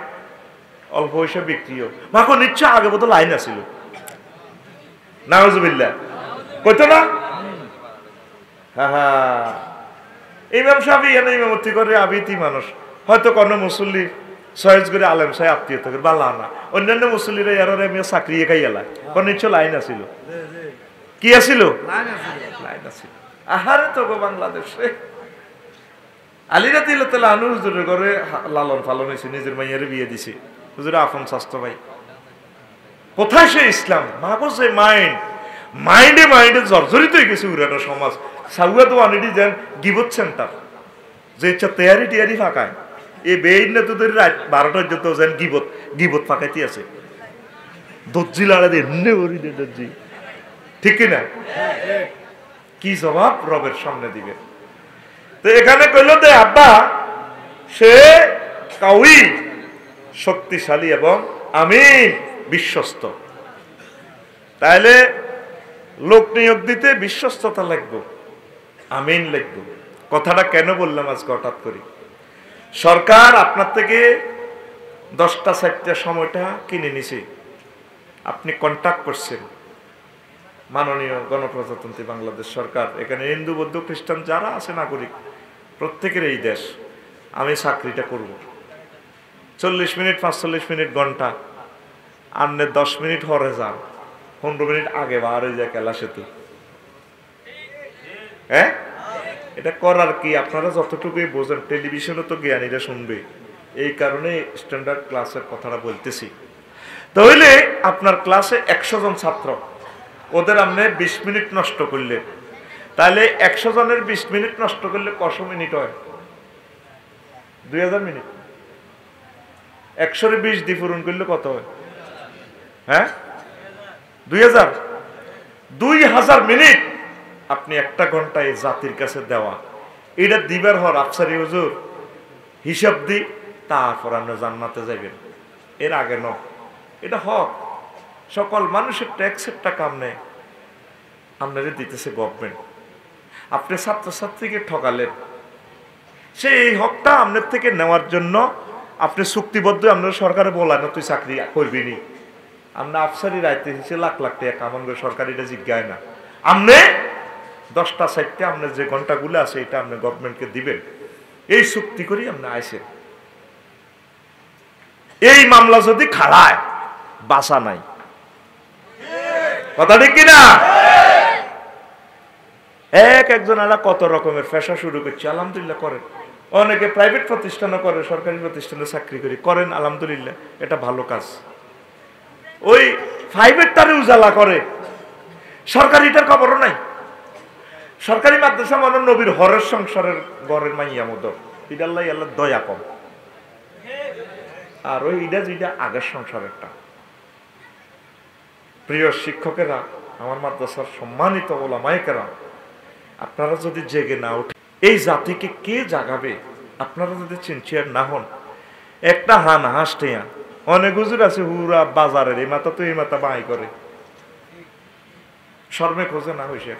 অল্প পয়সা বিক্রিও মাখন ইচ্ছা আগে বোধ লাইন আসিল, নাউজুবিল্লাহ কইতো না? হ্যাঁ, ইমাম সাহেব এনে ইমামতি করে আবিতি মানুষ, হয়তো কোনো মুসল্লি সহজ করে আলেম সাহেব আত্মীয়তা করে বালা না, অন্যান্য মুসল্লিরা এর আমিও চাকরি খাই এলা, কোন ইচ্ছা লাইন আসিল, কি আসিল? লাইন আসিল। আহারে তো বাংলাদেশে আলীরা দিল তাহলে আনু হুজুরের ঘরে লালন পালন হয়েছে, নিজের মাইয়ারে বিয়ে দিছে, হুজুরে আপন স্বাস্থ্য ভাই। কোথায় সে ইসলাম? মাগো সে মাইন্ডে জর্জরিত হয়ে গেছে উড়াটা সমাজ। সাউয়া তো অনেকটি যেন গিবত সেন্টার, যে ইচ্ছা তেয়ারি টিয়ারি ফাঁকায়, এই বেইন না তোদের রাত 12টা পর্যন্ত যেন গিবত ফাঁকাইতে আছে, দর্জি লাড়া দিয়ে দর্জি, ঠিক কিনা? কি জবাব রবের সামনে দিবে? তো এখানে কইল যে আব্বা সে কাউই শক্তিশালী এবং আমিন বিশ্বস্ত, তাইলে লোক নিয়োগ দিতে বিশ্বস্ততা লাগবে, আমিন লাগবে। কথাটা কেন বললাম আজকে হঠাৎ করি? সরকার আপনার থেকে 10টা 4টা সময়টা কিনে নিছে, আপনি কন্ট্যাক্ট করছেন, মাননীয় গণপ্রজাতন্ত্রী বাংলাদেশ সরকার, এখানে হিন্দু বৌদ্ধ খ্রিস্টান যারা আছে নাগরিক প্রত্যেকের এই দেশ, আমি চাকরিটা করব। 40 মিনিট 45 মিনিট ঘন্টা, আপনি 10 মিনিট হরে যান, 15 মিনিট আগে বার হয়ে যায় কেলা সেতু। হ্যাঁ, এটা করার কি? আপনারা যতটুকুই বোঝেন, টেলিভিশনে তো জ্ঞানীরা শুনবে, এই কারণে স্ট্যান্ডার্ড ক্লাসের কথাটা বলতেছি। তাহলে আপনার ক্লাসে 100 জন ছাত্র, ওদের আপনি 20 মিনিট নষ্ট করলে, তাহলে 100 জনের 20 মিনিট নষ্ট করলে কত মিনিট হয়? 2000 মিনিট। 100 20 দিয়ে পূরণ করলে কত হয়? হ্যাঁ, 2000 মিনিট আপনি একটা ঘন্টায় জাতির কাছে দেওয়া, এটা দিবার হর আফসারি হুজুর হিসাব দি, তারপর আপনি জান্নাতে যাবেন, এর আগে ন। এটা হক, সকল মানুষের ট্যাক্সের টাকা আপনাদের দিতেছে গভর্নমেন্ট। আপনি ছাত্রছাত্রীকে ঠকালেন, সেই হকটা আপনার থেকে নেওয়ার জন্য আপনি চুক্তিবদ্ধ, আপনার সরকারে বলা না তুই চাকরি করবি নি, আপনি আফসারি রাইতে হিসেবে লাখ লাখ টাকা কামান করে সরকারিটা জিজ্ঞায় না, আপনি 10টা 4টা আপনার যে ঘন্টাগুলো আছে এটা আপনি গভর্নমেন্টকে দিবেন, এই চুক্তি করি আপনি আইসেন। এই মামলা যদি খাড়ায় বাসা নাই, কথা ঠিক কিনা? একজন আলা কত রকমের পেশা শুরু করছে, আলহামদুলিল্লাহ করেন, অনেকে প্রাইভেট প্রতিষ্ঠানও করে, সরকারি প্রতিষ্ঠানে চাকরি করেন, আলহামদুলিল্লাহ এটা ভালো কাজ। ওই প্রাইভেটটারে উজালা করে, সরকারিটার খবরও নাই। সরকারি মাদ্রাসা মানে নবীর হরের সংসারের ঘরের মাইয়া মতো, এটা আল্লাহ দয়া কম, আর ওই এটা যেটা আগের সংসারেরটা। প্রিয় শিক্ষকেরা, আমার মাদ্রাসার সম্মানিত ওলামায়ে কেরাম, আপনারা যদি জেগে না ওঠে, এই জাতিকে কে জাগাবে? আপনারা যদি সিনসিয়ার না হন, একটা হান হাসটেয়া অনেক হুজুর আছে হুরা বাজারের এই মাথা তো এই মাথা বাই করে, শর্মে খোঁজে না হইছে,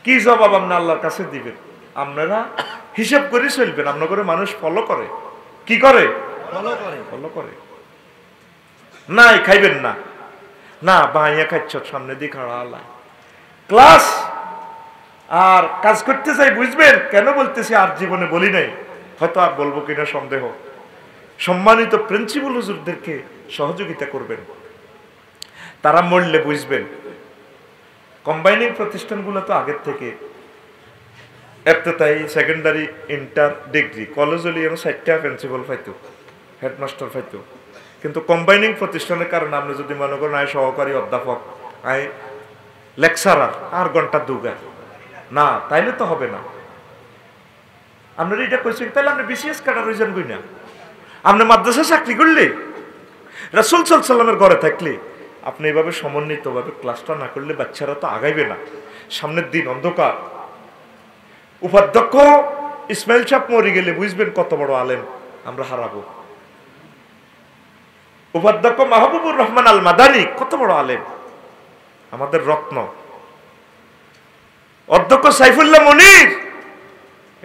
কি জবাব আপনি আল্লাহর কাছে দিবেন? আপনারা হিসাব করে চলবেন। আপনার করে মানুষ ফলো করে, কি করে? ফলো করে। নাই খাইবেন না, না বাইয়া খাচ্ছ, সামনে দিয়ে খাড়া আল্লাহ ক্লাস আর কাজ করতে চাই, বুঝবেন কেন বলতেছি, আর জীবনে বলি নাই, হয়তো আর বলবো কিনা সন্দেহ। সম্মানিত প্রিন্সিপাল হুজুরদেরকে সহযোগিতা করবেন, তারা মরলে বুঝবেন। কম্বাইনিং প্রতিষ্ঠানগুলো তো আগের থেকে এফতেতাই সেকেন্ডারি ইন্টার ডিগ্রি কলেজ হলে আমি 4টা প্রিন্সিপাল পাইতো, হেডমাস্টার পাইতো। কিন্তু কম্বাইনিং প্রতিষ্ঠানের কারণে আপনি যদি মনে করেন আয় সহকারী অধ্যাপক, আয় লেকচারার, আর ঘন্টা দুগা না, তাইলে তো হবে না। আপনার এটা কইছেন তাহলে আপনি বিসিএস কাটার হইছেন কই না? আপনি মাদ্রাসা চাকরি করলে, রাসূল সাল্লাল্লাহু আলাইহি ওয়াসাল্লামের ঘরে থাকলে, আপনি এভাবে সমন্বিতভাবে ক্লাসটা না করলে বাচ্চারা তো আগাইবে না। সামনের দিন অন্ধকার। উপাধ্যক্ষ ইসমাইল সাহেব মরে গেলে বুঝবেন কত বড় আলেম আমরা হারাবো। উপাধ্যক্ষ মাহবুবুর রহমান আল মাদানী কত বড় আলেম, আমাদের রত্ন। অধ্যক্ষ সাইফুল্লাহ মনির,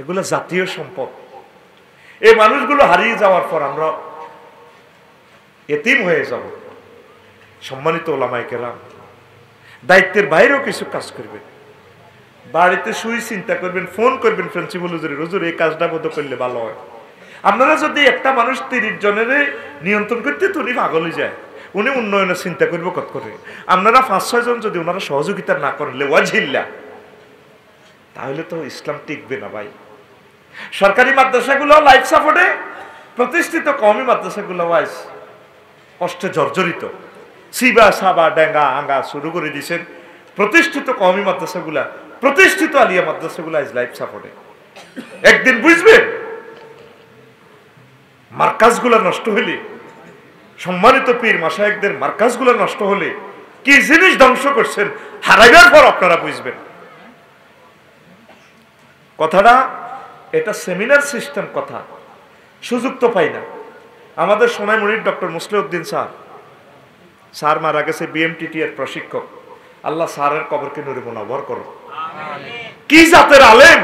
এগুলো জাতীয় সম্পদ। এই মানুষগুলো হারিয়ে যাওয়ার পর আমরা এতিম হয়ে যাব। সম্মানিত ওলামায়ে কেরাম, দায়িত্বের বাইরেও কিছু কাজ করবেন। বাড়িতে শুই চিন্তা করবেন, ফোন করবেন প্রিন্সিপাল হুজুরের, হুজুর এই কাজটা বোধ করলে ভালো হয়। আপনারা যদি একটা মানুষ 30 জনের নিয়ন্ত্রণ করতে তো উনি পাগলই যায়, উনি উন্নয়নের চিন্তা করবো কত করে। আপনারা 5-6 জন যদি ওনারা সহযোগিতা না করেন ওয়াজিল্লা, তাহলে তো ইসলাম টিকবে না ভাই। সরকারি মাদ্রাসাগুলো লাইফ সাপোর্টে, প্রতিষ্ঠিত কওমি মাদ্রাসাগুলো ওয়াইজ কষ্টে জর্জরিত। সিবা সাবা ডেঙ্গা আঙ্গা শুরু করে দিয়েছেন। প্রতিষ্ঠিত কওমি মাদ্রাসাগুলা, প্রতিষ্ঠিত আলিয়া মাদ্রাসাগুলা ইজ লাইফ সাপোর্টে। একদিন বুঝবেন মার্কাজগুলা নষ্ট হলে, সম্মানিত পীর মাশায়েখদের মার্কাজগুলা নষ্ট হলে কি জিনিস ধ্বংস করছেন হারাইবার পর আপনারা বুঝবেন। কথাটা এটা সেমিনার সিস্টেম কথা, সুযোগ তো পাই না। আমাদের সোনাইমুড়ির ডক্টর মুসলিউদ্দিন স্যার মারা গেছে, বিএমটিটি এর প্রশিক্ষক। আল্লাহ স্যারের কবরকে নূরে মুনাওয়ার করো। কি জাতের আলেম,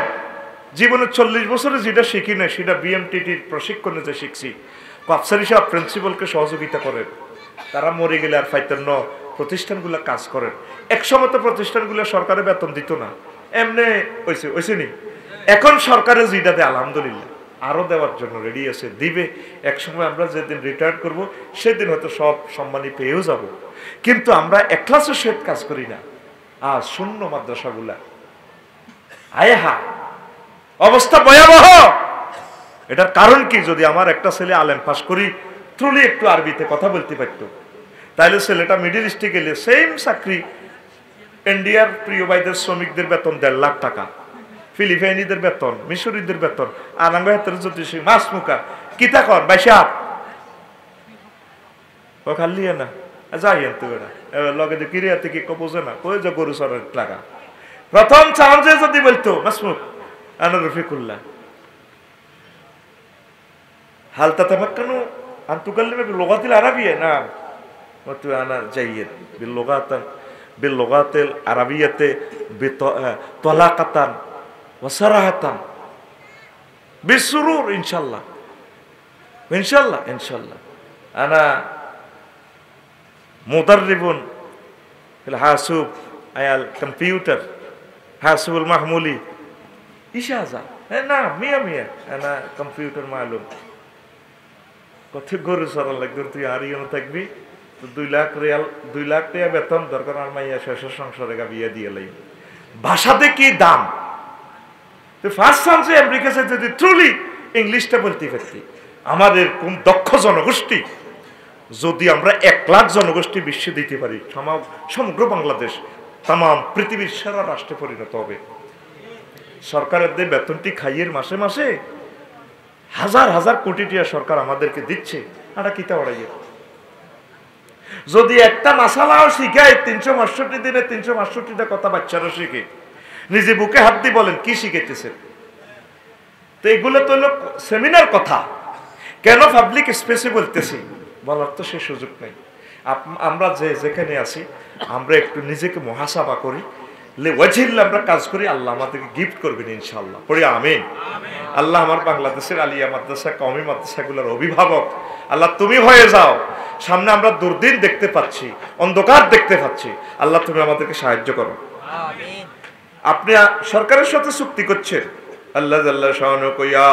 জীবনে 40 বছরে যেটা শিখি না সেটা বিএমটিটির প্রশিক্ষণে যে শিখছি। আফসারি সাহেব প্রিন্সিপালকে সহযোগিতা করেন, তারা মরে গেলে আর ফাইতেন ন, প্রতিষ্ঠানগুলো কাজ করেন। একসময় তো প্রতিষ্ঠানগুলো সরকারের বেতন দিত না, এমনি হয়েছে নি। এখন সরকারের যেটা দেয় আলহামদুলিল্লাহ, আরো দেওয়ার জন্য রেডি আছে, দিবে। একসময় আমরা যেদিন রিটায়ার করব সেদিন হয়তো সব সম্মানী পেয়েও যাব। কিন্তু আমরা একলাসের সহিত কাজ করি না। আর শূন্য মাদ্রাসাগুলা, আয় হা অবস্থা ভয়াবহ। এটার কারণ কি? যদি আমার একটা ছেলে আলেম পাস করি, থ্রুলি একটু আরবিতে কথা বলতে পারতো, তাহলে ছেলেটা মিডিল ইস্টে গেলে সেম চাকরি, ইন্ডিয়ার প্রিয় ভাইদের শ্রমিকদের বেতন 1.5 লাখ টাকা, ফিলিপাইনিদের বেতন, মিশরীদের বেতন, আনাঙ্গ হাতের জ্যোতিষী মাছ মুখা কিতা কর বাইসাপ ও খালি না যাই তো এরা লগে কিরিয়াতে কি বোঝে না, কই যে গরু সরের টাকা। প্রথম চান্সে যদি বলতো মাসমুখ আনা রফিকুল্লাহ হালতা তামাক্কানু আন তুকাল্লিমু বিল-লুগাতিল আরাবিয়্যা, না মতু আনা জাইয়্যিদ বিল-লুগাতিল আরাবিয়্যাতে বিতালাকাতান ওয়া সারাহাতান বিসুরুর ইনশাআল্লাহ ইনশাআল্লাহ ইনশাআল্লাহ। আনা মুদাররিবুন ফিল হাসুব আয়াল কম্পিউটার হাসুবুল মাহমুলি ইশাজা, না মিয়া মিয়া আনা কম্পিউটার মালুম। কত গরু সরাল লাগবে, তুই আর ইয়ে থাকবি তো 2 লাখ রিয়াল 2 লাখ টাকা বেতন দরকার, আর মাইয়া শেষের সংসারে বিয়ে দিয়ে লাই। ভাষাতে কি দাম! তো ফার্স্ট চান্সে আমেরিকা যদি ট্রুলি ইংলিশটা বলতে পারতি, আমাদের কোন দক্ষ জনগোষ্ঠী, যদি আমরা 1 লাখ জনগোষ্ঠী বিশ্বে দিতে পারি, সমগ্র বাংলাদেশ তাম পৃথিবীর সেরা রাষ্ট্রে পরিণত হবে। সরকারের যে বেতনটি খাইয়ের মাসে মাসে হাজার হাজার কোটি টাকা সরকার আমাদেরকে দিচ্ছে, এটা কিতা ওড়াইয়ে। যদি একটা মাসালাও শিখায় 362 দিনে 362টা কথা বাচ্চারা শিখে, নিজে বুকে হাত দিয়ে বলেন কি শিখেতেছেন। তো এগুলো তো হলো সেমিনার কথা, কেন পাবলিক স্পেসে বলতেছি বলার তো সে সুযোগ নেই। আমরা যেখানে আছি আমরা একটু নিজেকে মুহাসাবা করি, ওয়াজিল্লাহ আমরা কাজ করি, আল্লাহ আমাদেরকে গিফট করবেন ইনশাআল্লাহ। পড়ি আমিন। আল্লাহ আমার বাংলাদেশের আলিয়া মাদ্রাসা কওমি মাদ্রাসাগুলোর অভিভাবক, আল্লাহ তুমি হয়ে যাও। সামনে আমরা দুর্দিন দেখতে পাচ্ছি, অন্ধকার দেখতে পাচ্ছি, আল্লাহ তুমি আমাদেরকে সাহায্য করো। আপনি সরকারের সাথে চুক্তি করছেন, আল্লাহ জাল্লা শানু কইয়া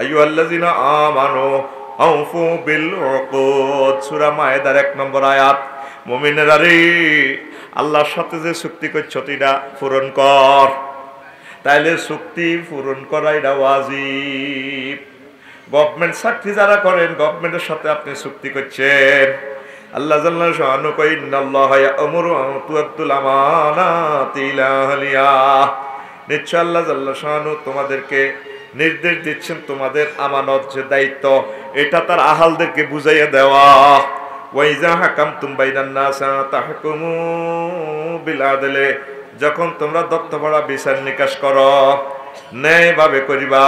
আইয়ুহাল্লাযিনা আমানু আউফু বিল উকুদ, সূরা মায়েদার 1 নম্বর আয়াত। মুমিনেরা রে, আল্লাহর সাথে যে চুক্তি করছো এটা পূরণ কর। তাইলে চুক্তি পূরণ করা এটা ওয়াজিব। গভর্নমেন্ট চাকরি যারা করেন, গভর্নমেন্টের সাথে আপনি চুক্তি করছেন, আল্লাহ জাল্লাহু শাআনু কয় ইন্নাল্লাহা ইয়া'মুরু আন তু'আদ্দুল আমানাতি ইলা আহলিহা। নিশ্চয় আল্লাহ জাল্লাহু শাআনু তোমাদেরকে নির্দেশ দিচ্ছেন তোমাদের আমানত যে দায়িত্ব, এটা তার আহালদেরকে বুঝাইয়া দেওয়া। ওয়া ইযা হাকামতুম বাইনান নাস তাহকুমু বিল আদলি, যখন তোমরা দত্তভরা বিচার নিকাশ করো, ন্যায়ভাবে করিবা।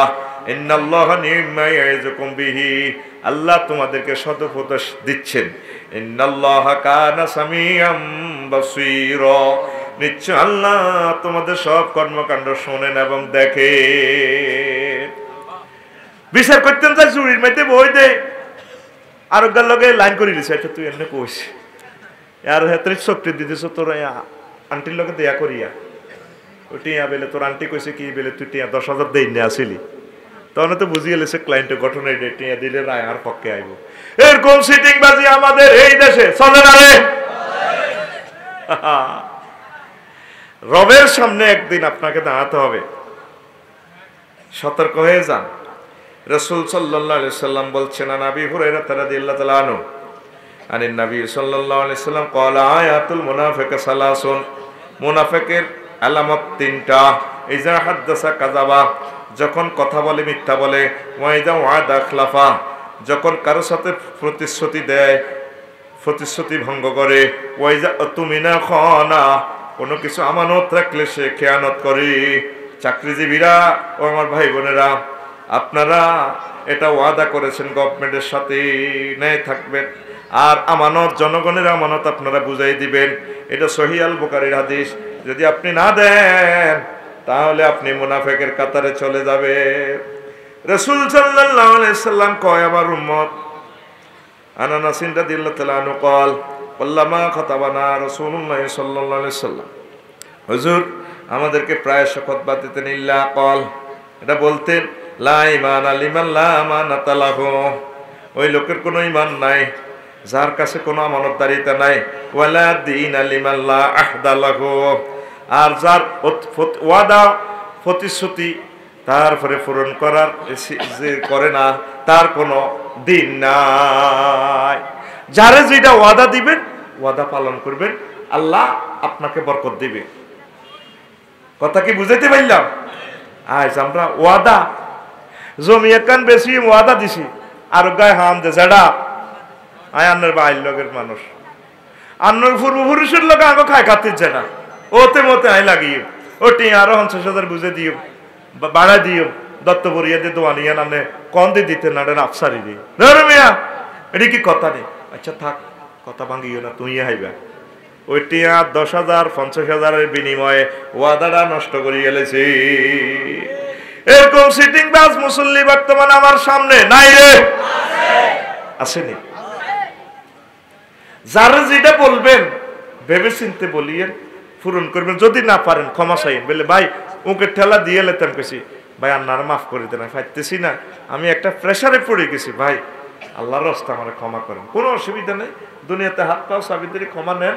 ইন্নাল্লাহা নি'মা ইয়াইযুকুম বিহি, আল্লাহ তোমাদেরকে সদুপদেশ দিচ্ছেন। ইন্নাল্লাহা কানা সামিআম বাসীরা, নিশ্চয় আল্লাহ তোমাদের সব কর্মকাণ্ড শোনেন এবং দেখেন। বিচার করতেন যাই চুরির মাইতে বই দে আর গার লগে লাইন করে দিছে, আচ্ছা তুই এমনি কইস আর হেতরে শক্তি দিতেছ তোর আন্টির লগে দেয়া করিয়া, ওই টিয়া বেলে তোর আন্টি কইছে কি বেলে তুই টিয়া 10,000 দেই না আসিলি, তখন তো বুঝিয়ে লেছে ক্লায়েন্টের ঘটনা এটা, টিয়া দিলে রায় আর পক্ষে আইব। এরকম সিটিং বাজি আমাদের এই দেশে চলে না রে। রবের সামনে একদিন আপনাকে দাঁড়াতে হবে, সতর্ক হয়ে যান। রাসূল সাল্লাল্লাহু আলাইহি সাল্লাম বলছেন, নবী হুরায়রা রাদিয়াল্লাহু তাআলা আনহু আনিন নবী সাল্লাল্লাহু আলাইহি সাল্লাম ক্বালা আয়াতুল মুনাফিক সালাসুন, মুনাফিকের আলামত 3টা। ইজা হাদাসা কাযাবা, যখন কথা বলে মিথ্যা বলে। ওয়া ইজা ওয়াদা খলাফা, যখন কারো সাথে প্রতিশ্রুতি দেয় প্রতিশ্রুতি ভঙ্গ করে। ওয়া ইজা তুমিনা খানা, কোনো কিছু আমানত রাখলে সে খেয়ানত করে। চাকরিজীবীরা ও আমার ভাই বোনেরা, আপনারা এটা ওয়াদা করেছেন গভর্নমেন্টের সাথে, ন্যায় থাকবেন আর আমানত, জনগণের আমানত আপনারা বুঝাই দিবেন। এটা সহিহ আল বুখারীর হাদিস। যদি আপনি না দেন তাহলে আপনি মুনাফিকের কাতারে চলে যাবে। রাসূল সাল্লাল্লাহু আলাইহি সাল্লাম কয়, আমার উম্মত আনাস রাদিয়াল্লাহু তাআলা আনহু قال واللما خطبنا رسول الله صلى الله عليه وسلم, হুজুর আমাদেরকে প্রায় খুতবা দিতেন, ইল্লা قال, এটা বলতেন, লা ঈমানা লিমান লা আমানাতা লাহু, ওই লোকের কোনো ঈমান নাই যার কাছে কোনো আমানতদারিতা নাই। ওয়ালা দীনা লিমান লা আহদা লাহু, আর যার ওয়াদা প্রতিশ্রুতি তারপরে পূরণ করার যে করে না, তার কোনো দিন নাই। যারে যেটা ওয়াদা দিবেন, ওয়াদা পালন করবেন, আল্লাহ আপনাকে বরকত দিবে। কথা কি বুঝাইতে পারলাম? আজ আমরা ওয়াদা জমি একান বেশি ওয়াদা দিছি, আর গায়ে হাম দে জেডা আয় আন্নার বাইর লগের মানুষ, আন্নার পূর্বপুরুষের লোক আগে খায় খাতির জেনা, ওতে মতে আয় লাগিও, ওটি আরো 50,000 বুঝে দিও, বাড়া দিও, দত্ত বরিয়া দিয়ে দোয়ানিয়া নামে কন দিয়ে দিতে না, আফসারি দিয়ে ধরো মিয়া, এটি কি কথা নেই। আচ্ছা থাক, কথা ভাঙিও না, তুই হাইবা। ওই টিয়া 10,000 50,000 বিনিময়ে ওয়াদাটা নষ্ট করে গেলেছি। এরকম সিটিং বাস মুসল্লি বর্তমান আমার সামনে নাই রে, আসেনি। যারা যেটা বলবেন ভেবে চিনতে বলিয়েন, পূরণ করবেন। যদি না পারেন ক্ষমা চাইন, বলে ভাই ওকে ঠেলা দিয়ে লেতাম কেছি, ভাই আন্নার মাফ করে দেন, পাইতেছি না, আমি একটা প্রেসারে পড়ে গেছি, ভাই আল্লাহর রাস্তা আমার ক্ষমা করেন। কোনো অসুবিধা নেই, দুনিয়াতে হাত পাও সাবিত্রী ক্ষমা নেন,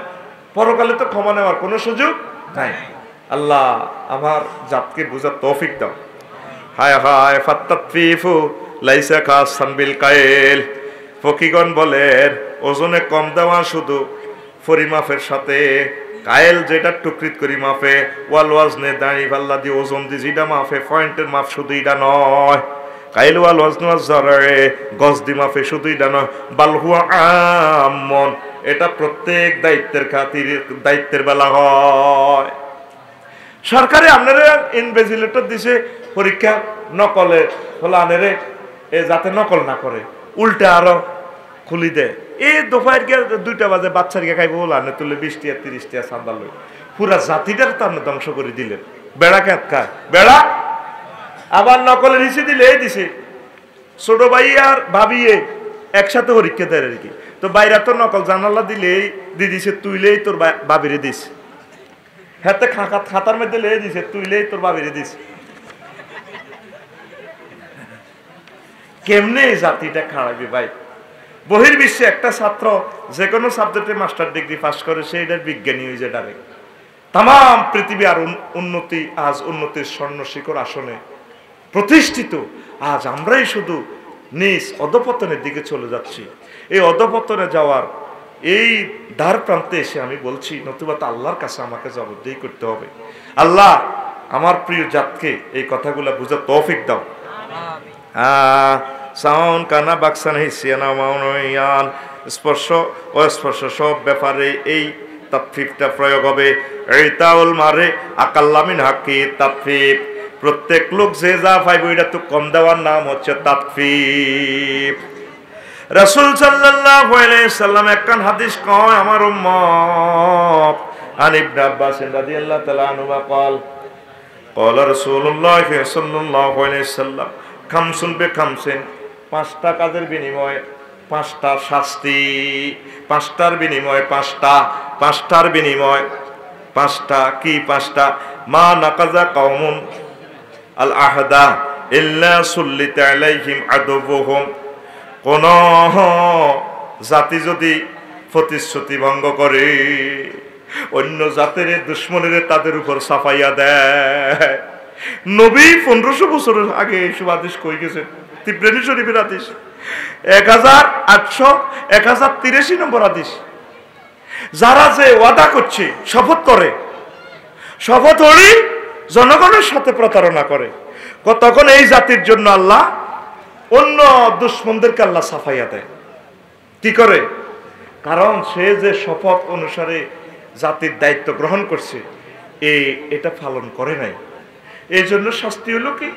পরকালে তো ক্ষমা নেওয়ার কোনো সুযোগ নাই। আল্লাহ আমার জাতকে বুঝার তৌফিক দাও। হায় হায় ফাত্তাতফিফু লাইসা কাসান বিল কাইল, ফকিগণ বলেন ওজনে কম দেওয়া শুধু পরিমাপের সাথে, কায়েল যেটা টুকরিত করি মাপে, ওয়াল ওয়াজনে দাঁড়ি পাল্লা দিয়ে ওজন দিয়ে যেটা মাপে, পয়েন্টের মাপ শুধু এটা নয়। কাইল ওয়াল ওয়াজনু আয-যারঈ, গজ দি মাপে শুধু এটা নয়, বাল হুয়া আম্মুন, এটা প্রত্যেক দায়িত্বের খাতিরে দায়িত্বের বেলা হয়। সরকারে আপনারা ইনভিজিলেটর দিছে পরীক্ষা নকলে হলো আনেরে, এ যাতে নকল না করে, উল্টে আরো খুলি দেয়। এই দোপহার গিয়ে 2টা বাজে বাচ্চার গিয়ে খাইব বলে আনে তুলে 20 টাকা 30 টাকা চান্দা লই, পুরা জাতিটার তো আপনি ধ্বংস করে দিলেন। বেড়া খেত খায় বেড়া, আবার নকলের হিসে দিলে এই দিছে ছোট ভাই আর ভাবিয়ে একসাথে পরীক্ষা দেয় আর কি। তো বাইরা তো নকল জানালা দিলেই দিয়ে দিছে, তুইলেই তোর বাবিরে দিস, হাতে খাতার মধ্যে লেগে দিছে, তুইলেই তোর বাবিরে দিস। কেমনে জাতিটা খারাপি ভাই। বহির্বিশ্বে একটা ছাত্র যে কোনো সাবজেক্টে মাস্টার ডিগ্রি পাস করে, সে এটার বিজ্ঞানী হয়ে যায় ডাইরেক্ট। তাম পৃথিবী আর উন্নতি, আজ উন্নতির স্বর্ণ শিখর আসনে প্রতিষ্ঠিত। আজ আমরাই শুধু নিজ অধপতনের দিকে চলে যাচ্ছি। এই অধপতনে যাওয়ার এই দ্বার প্রান্তে এসে আমি বলছি, নতুবা তো আল্লাহর কাছে আমাকে জবাবদিহি করতে হবে। আল্লাহ আমার প্রিয় জাতকে এই কথাগুলো বুঝার তৌফিক দাও। সাউন কানা বাক্সান হিসিয়ানা মাউনয়ান, স্পর্শ অস্পর্শ সব ব্যাপারে এই তাফফিফটা প্রয়োগ হবে। এই তাউল মারে আকাল্লামিন হাকি তাফফিফ, প্রত্যেক লোক যে যা পাইব এটা তো কম দেওয়ার নাম হচ্ছে তাফফিফ। রাসূল সাল্লাল্লাহু আলাইহি সাল্লাম একখান হাদিস কয় আমার উম্মত, আন ইবনে আব্বাস রাদিয়াল্লাহু তাআলা আনহু قال قال رسول الله صلى الله عليه وسلم খামসুন বে খামসিন, পাঁচটা কাজের বিনিময়ে পাঁচটা শাস্তি, পাঁচটার বিনিময়ে পাঁচটা, পাঁচটার বিনিময় পাঁচটা। কি পাঁচটা? মা নাকাজা কওমুন আল আহদা ইল্লা সুল্লিতা আলাইহিম আদুবুহুম, কোন জাতি যদি প্রতিশ্রুতি ভঙ্গ করে অন্য জাতের দুশ্মনের তাদের উপর সাফাইয়া দেয়। নবী 1500 বছর আগে এইসব আদেশ কই গেছেন, তিবরানী শরীফের আদেশ 1083 নম্বর আদেশ। যারা যে ওয়াদা করছে, শপথ করে, শপথ হলি জনগণের সাথে প্রতারণা করে, তখন এই জাতির জন্য আল্লাহ অন্য দুশ্মনদেরকে আল্লাহ সাফাইয়া দেয়। কি করে? কারণ সে যে শপথ অনুসারে জাতির দায়িত্ব গ্রহণ করছে এটা পালন করে নাই। এই জন্য শাস্তি হলো কি,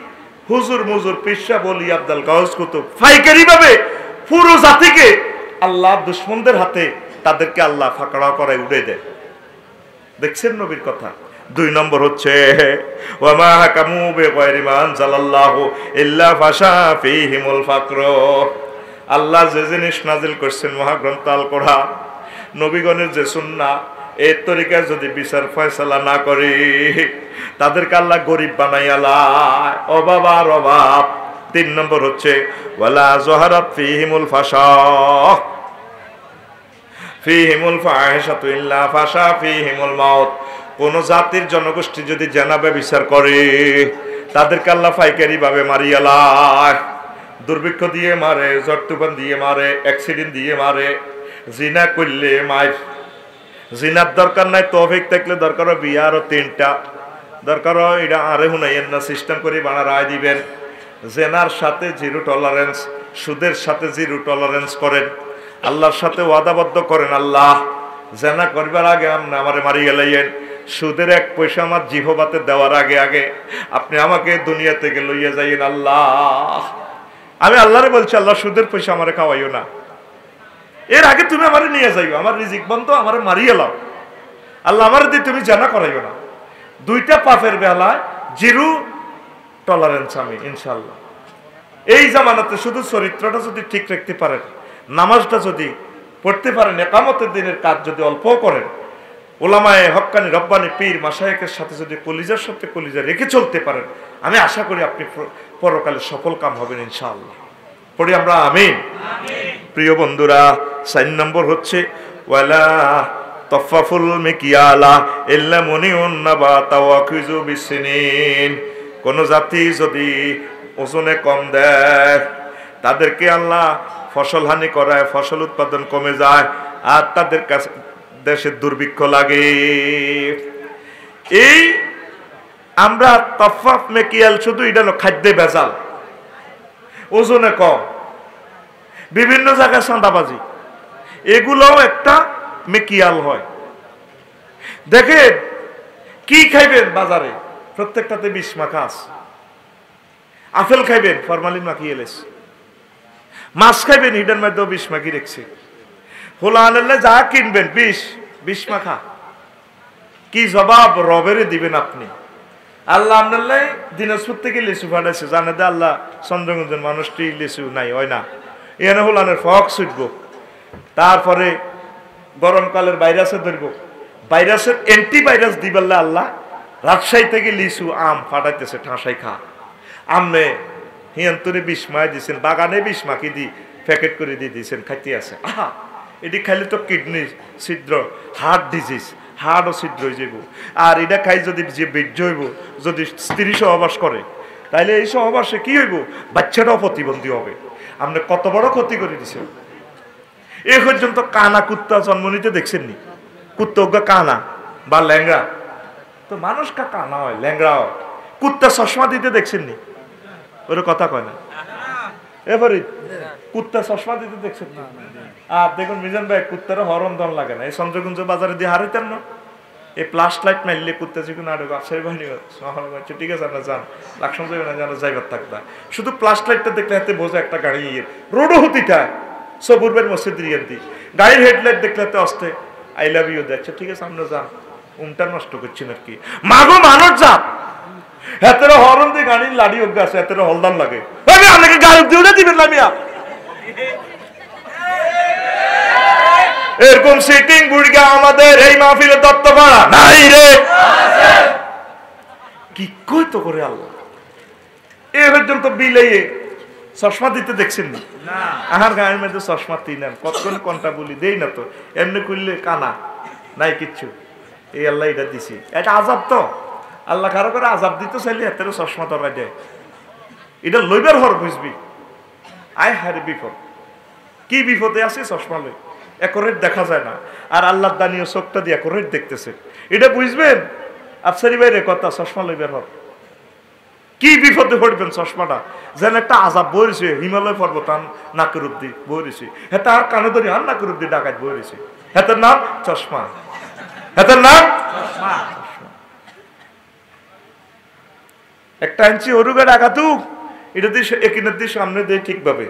হুজুর মুজুর পিসা বলি আব্দুল গাউস কুতুব ফাইকারি ভাবে পুরো জাতিকে আল্লাহ দুশ্মনদের হাতে তাদেরকে আল্লাহ ফাঁকড়া করায় উড়ে দেয়। দেখছেন নবীর কথা। 2 নম্বর হচ্ছে ওয়ামা হাকামু বিগায়রি মা আনজালাল্লাহু ইল্লা ফাশা ফীহিমুল ফাকর, আল্লাহ যে জিনিস নাজিল করছেন মহাগ্রন্থ আল কোরআন, নবীগণের যে সুন্নাহ, এর তরিকা যদি বিচার ফয়সালা না করে তাদেরকে আল্লাহ গরিব বানাইয়া লায়, অভাব আর অভাব। 3 নম্বর হচ্ছে ওয়ালা যহারাত ফীহিমুল ফাশা ফীহিমুল ফাহিশাতু ইল্লা ফাশা ফীহিমুল মাউত, কোন জাতির জনগোষ্ঠী যদি জানাবে বিচার করে তাদেরকে আল্লাহ পাইকারি ভাবে মারিয়া লায়, দুর্ভিক্ষ দিয়ে মারে, ঝড় তুফান দিয়ে মারে, অ্যাক্সিডেন্ট দিয়ে মারে, জিনা করলে মার। জিনার দরকার নাই, তৌফিক থাকলে দরকার বিয়া আরো 3টা, দরকার এটা আরে হুনাইয়েন না, সিস্টেম করে বানা রায় দিবেন। জেনার সাথে 0 টলারেন্স, সুদের সাথে 0 টলারেন্স করেন, আল্লাহর সাথে ওয়াদাবদ্ধ করেন, আল্লাহ জেনা করবার আগে আপনি আমারে মারি গেলাইয়েন, সুদের 1 পয়সা আমার জিহবাতে দেওয়ার আগে আগে আপনি আমাকে দুনিয়া থেকে লইয়া যাইয়েন। আল্লাহ, আমি আল্লাহরে বলছি, আল্লাহ সুদের পয়সা আমারে খাওয়াইও না, এর আগে তুমি আমারে নিয়ে যাইও, আমার রিজিক বন্ধ, আমারে মারিয়ে লাও। আল্লাহ আমারে দিয়ে তুমি জানা করাইও না। 2টা পাপের বেলায় 0 টলারেন্স আমি ইনশাআল্লাহ। এই জামানাতে শুধু চরিত্রটা যদি ঠিক রাখতে পারেন, নামাজটা যদি পড়তে পারেন, ইকামতের দিনের কাজ যদি অল্প করেন, ওলামায়ে হক্কানি রব্বানি পীর মাশায়েখের সাথে যদি কলিজার সাথে কলিজা রেখে চলতে পারেন, আমি আশা করি আপনি পরকালে সফল কাম হবেন ইনশাআল্লাহ। পড়ি আমরা আমিন। প্রিয় বন্ধুরা, 4 নম্বর হচ্ছে ওয়ালা তাফাফুল মিকিয়ালা ইল্লা মুনিউন নাবাতা ওয়া খুযু বিসনিন, কোন জাতি যদি ওজনে কম দেয় তাদেরকে আল্লাহ ফসল হানি করায়, ফসল উৎপাদন কমে যায়, আর তাদের কাছে দেশে দুর্ভিক্ষ লাগে। এই আমরা তাফাফ মেকিয়াল শুধু এটা খাদ্যে ভেজাল, ওজনে কম, বিভিন্ন জায়গায় চাঁদাবাজি, এগুলোও একটা মেকিয়াল হয়। দেখেন কি খাইবেন বাজারে, প্রত্যেকটাতে বিষ মাখা আছে। আপেল খাইবেন, ফরমালিন মাখিয়ে এলেছে। মাছ খাইবেন, হিডেন মধ্যেও বিষ মাখি রেখেছে। হোলা আনলে যা কিনবেন বিষ মাখা। কি জবাব রবেরে দিবেন আপনি? আল্লাহ আনলে দিনাজপুর থেকে লিচু ফাটাইছে, জানে দে আল্লাহ চন্দ্রগঞ্জের মানুষটি লিচু নাই হয় না, এনে হোলানের ফক ছুটব। তারপরে গরমকালের ভাইরাসে ধরব, ভাইরাসের অ্যান্টিভাইরাস দিবেন আল্লাহ রাজশাহী থেকে লিচু আম ফাটাইতেছে, ঠাঁসাই খা। আমনে হিয়ান্তরে বিষ মাই দিয়েছেন, বাগানে বিষ মাখি দি প্যাকেট করে দিয়ে দিয়েছেন, খাইতে আছে। আহা, এটি খাইলে তো কিডনি ছিদ্র, হার্ট ডিজিজ, হাড়ও ছিদ্র হয়ে যাব। আর এটা খাই যদি যে বীর্য হইব, যদি স্ত্রী সহবাস করে, তাইলে এই সহবাসে কি হইব? বাচ্চাটাও প্রতিবন্ধী হবে। আপনি কত বড় ক্ষতি করে দিচ্ছেন। এ পর্যন্ত কানা কুত্তা জন্ম নিতে দেখছেননি? কুত্তা কানা বা ল্যাংড়া, তো মানুষ কানা হয়, ল্যাংড়া হয়। কুত্তা চশমা দিতে দেখছেননি? ওর কথা কয় না। এবারে কুত্তা চশমা দিতে দেখছেন না? আর দেখুন মিজান ভাই, কুত্তারও হরণ দন লাগে না। এই চন্দ্রগুঞ্জ বাজারে দিয়ে হারাইতেন না, এই প্লাস লাইট মারলে কুত্তা যেগুলো আড়ে ব্যবসায়ী বাহিনী ঠিক আছে, আমরা যান লাকসাম যাবে না, যেন যাইবার থাকবা। শুধু প্লাস লাইটটা দেখলে হাতে বোঝা একটা গাড়ি রোডও হতি থাকে সবুরবের মসজিদ রিয়ান্তি, গাড়ির হেডলাইট দেখলে হাতে অস্তে আই লাভ ইউ দেখছে, ঠিক আছে আমরা যান, উমটা নষ্ট করছেন আর কি। মাগো মানুষ যান, হাতের হরন দিয়ে গাড়ির লাড়ি অজ্ঞা আছে, হাতের হলদার লাগে, আপনাকে গাড়ি দিয়ে দিবেন না মিয়া। এরকম সিটিং বুড়িগা আমাদের এই মাহফিলে দত্ত করা নাই রে। কি কইতো করে আল্লাহ এ পর্যন্ত বিলেয়ে চশমা দিতে দেখছেন না? আহার গায়ের মধ্যে চশমা তিনান কতক্ষণ কোনটা বলি দেই না তো, এমনি করলে কানা নাই কিচ্ছু। এই আল্লাহ এটা দিছি, এটা আজাব তো। আল্লাহ কারো করে আজাব দিতে চাইলে হাতের চশমা দরকার দেয়, এটা লইবার হর বুঝবি। আয় হারে বিপদ, কি বিপদে আছে চশমা লই, একরেট দেখা যায় না। আর আল্লাহ দানীয় চোখটা দিয়ে একরেট দেখতেছে, এটা বুঝবেন। আফসারি বাইরে কথা, চশমা লইবেন হর কি বিপদে পড়বেন। চশমাটা যেন একটা আজাব বইছে, হিমালয় পর্বত নাকের অব্দি বইছে, হেতা আর কানে ধরি আর নাকের অব্দি ডাকাত বইছে। হেতার নাম চশমা, হেতার নাম চশমা। একটা আনছি অরুগা ডাকাতু, এটা দিয়ে একিনের দিয়ে সামনে দেয় ঠিকভাবে,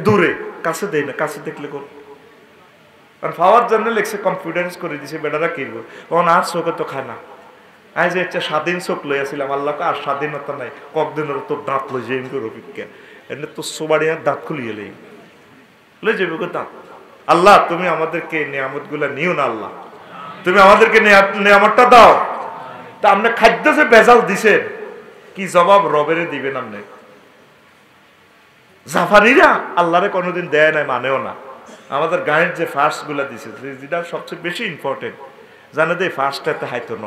দূরে কাছে দেয় না, কাছে দেখলে কোন কারণ পাওয়ার জন্য লেখছে কনফিডেন্স করে দিছে বেটারা কিনবো, তখন আর চোখে তো খায় না। আজ একটা স্বাধীন চোখ লই আসছিলাম, আল্লাহকে আর স্বাধীনতা নাই, কতদিনের তোর দাঁত লই যে রফিককে এমনি তোর সোবাড়ি দাঁত খুলিয়ে লই লই যাবে দাঁত। আল্লাহ তুমি আমাদেরকে নিয়ামত গুলা নিও না, আল্লাহ তুমি আমাদেরকে নিয়ামতটা দাও। তা আপনি খাদ্য যে ভেজাল দিছেন, কি জবাব রবেরে দিবেন আপনি? জাফারিরা আল্লাহরে কোনোদিন দেয় নাই, মানেও না। আমাদের গায়ের যে ফার্স্ট গুলা দিছে, যেটা সবচেয়ে বেশি ইম্পর্টেন্ট, জানে যে ফার্স্টটাতে হাইতো ন,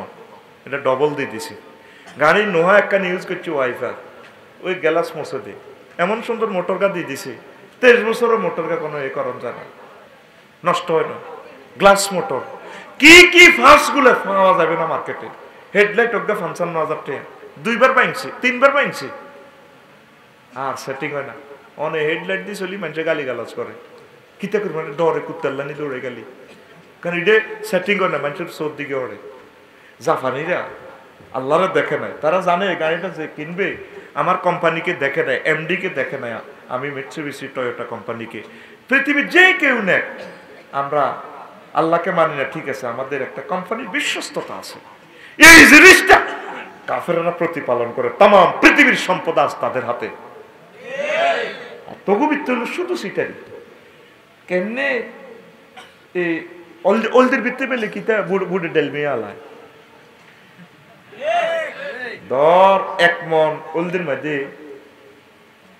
এটা ডবল দিয়ে দিছে। গাড়ির নোহা একটা ইউজ করছে ওয়াইফার, ওই গ্যালাস মোছে দিয়ে এমন সুন্দর মোটরগা দিয়ে দিছে, 23 বছরও মোটরগা কোনো এ করণ যায় না, নষ্ট হয় না। গ্লাস মোটর, কি কি ফার্স্ট গুলো পাওয়া যাবে না মার্কেটে। হেডলাইট ওগা 55,000 টাকা, 2বার পাইছি 3বার পাইছি, আর সেটিং হয় না। অনেক হেডলাইট দিয়ে চলি মানুষের গালি গালাজ করে, কিতা করি মানে ডরে কুত্তাল্লানি দৌড়ে গেলি, কারণ এটা সেটিং করে না, মানুষের চোর দিকে ওড়ে। জাপানিরা আল্লাহরে দেখে নাই, তারা জানে গাড়িটা যে কিনবে আমার কোম্পানিকে দেখে নেয়, এমডি কে দেখে নেয়, আমি মিৎসুবিশি টয়োটা কোম্পানিকে। পৃথিবীর যে কেউ নেয়, আমরা আল্লাহকে মানি না, ঠিক আছে, আমাদের একটা কোম্পানির বিশ্বস্ততা আছে। এই জিনিসটা কাফেররা প্রতিপালন করে, তাম পৃথিবীর সম্পদ আজ তাদের হাতে। তবু মৃত্যু হলো শুধু সিটারি। কেমনে এই ওলদের ভিত্তি পেলে কিতা বুড়ে ডেল মেয়ে আলায় ধর 1 মন ওলদের মধ্যে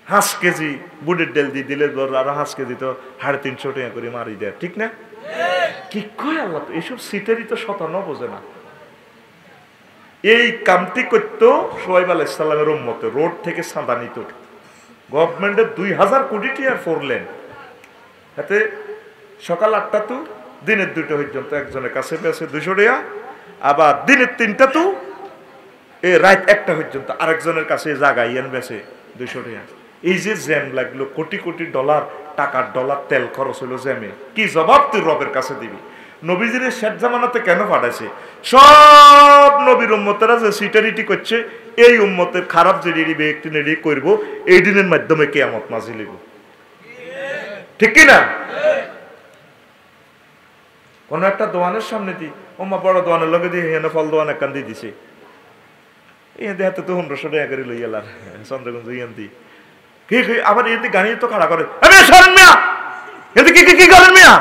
5 কেজি বুড়ের ডেল দিয়ে দিলে ধর আরো 5 কেজি তো 350 টাকা করে মারি দেয়, ঠিক না? কি কয় আল্লাহ, এইসব সিটারি তো শতানো বোঝে না। এই কামটি করতো সোহাইব আলাইহিস সালামের উম্মতে, রোড থেকে চাঁদা নিত গভর্নমেন্টের 2000 কোটি টাকার 4 লেন, হাতে সকাল 8টা তো দিনের 2টা পর্যন্ত একজনের কাছে পেয়েছে 200 টাকা, আবার দিনের 3টা তো রাত 1টা পর্যন্ত আরেকজনের কাছে জাগাইয়েন বেছে 200 টাকা। এই যে জ্যাম লাগলো, কোটি কোটি ডলার টাকার ডলার তেল খরচ হলো জ্যামে, কি জবাব তুই রবের কাছে দিবি? নবীজির শেষ জামানাতে কেন পাঠাইছে? সব নবীর উম্মতেরা যে সিটারিটি করছে, এই উম্মতের খারাপ যে ব্যক্তি নেড়ি করবো, এই দিনের মাধ্যমে কিয়ামত নাজিল হইব, ঠিক কিনা? কোন একটা দোয়ানের সামনে দি ওমা বড় দোয়ানের লগে দিয়ে হেন ফল দোয়ান একখান দিয়ে দিছে, এই দেহাতে তো 1500 টাকা করে লই গেলার চন্দ্রগঞ্জ ইয়ান্তি কি আবার এতে গাড়ি তো খাড়া করে, আরে সরেন মিয়া, এতে কি কি করেন মিয়া?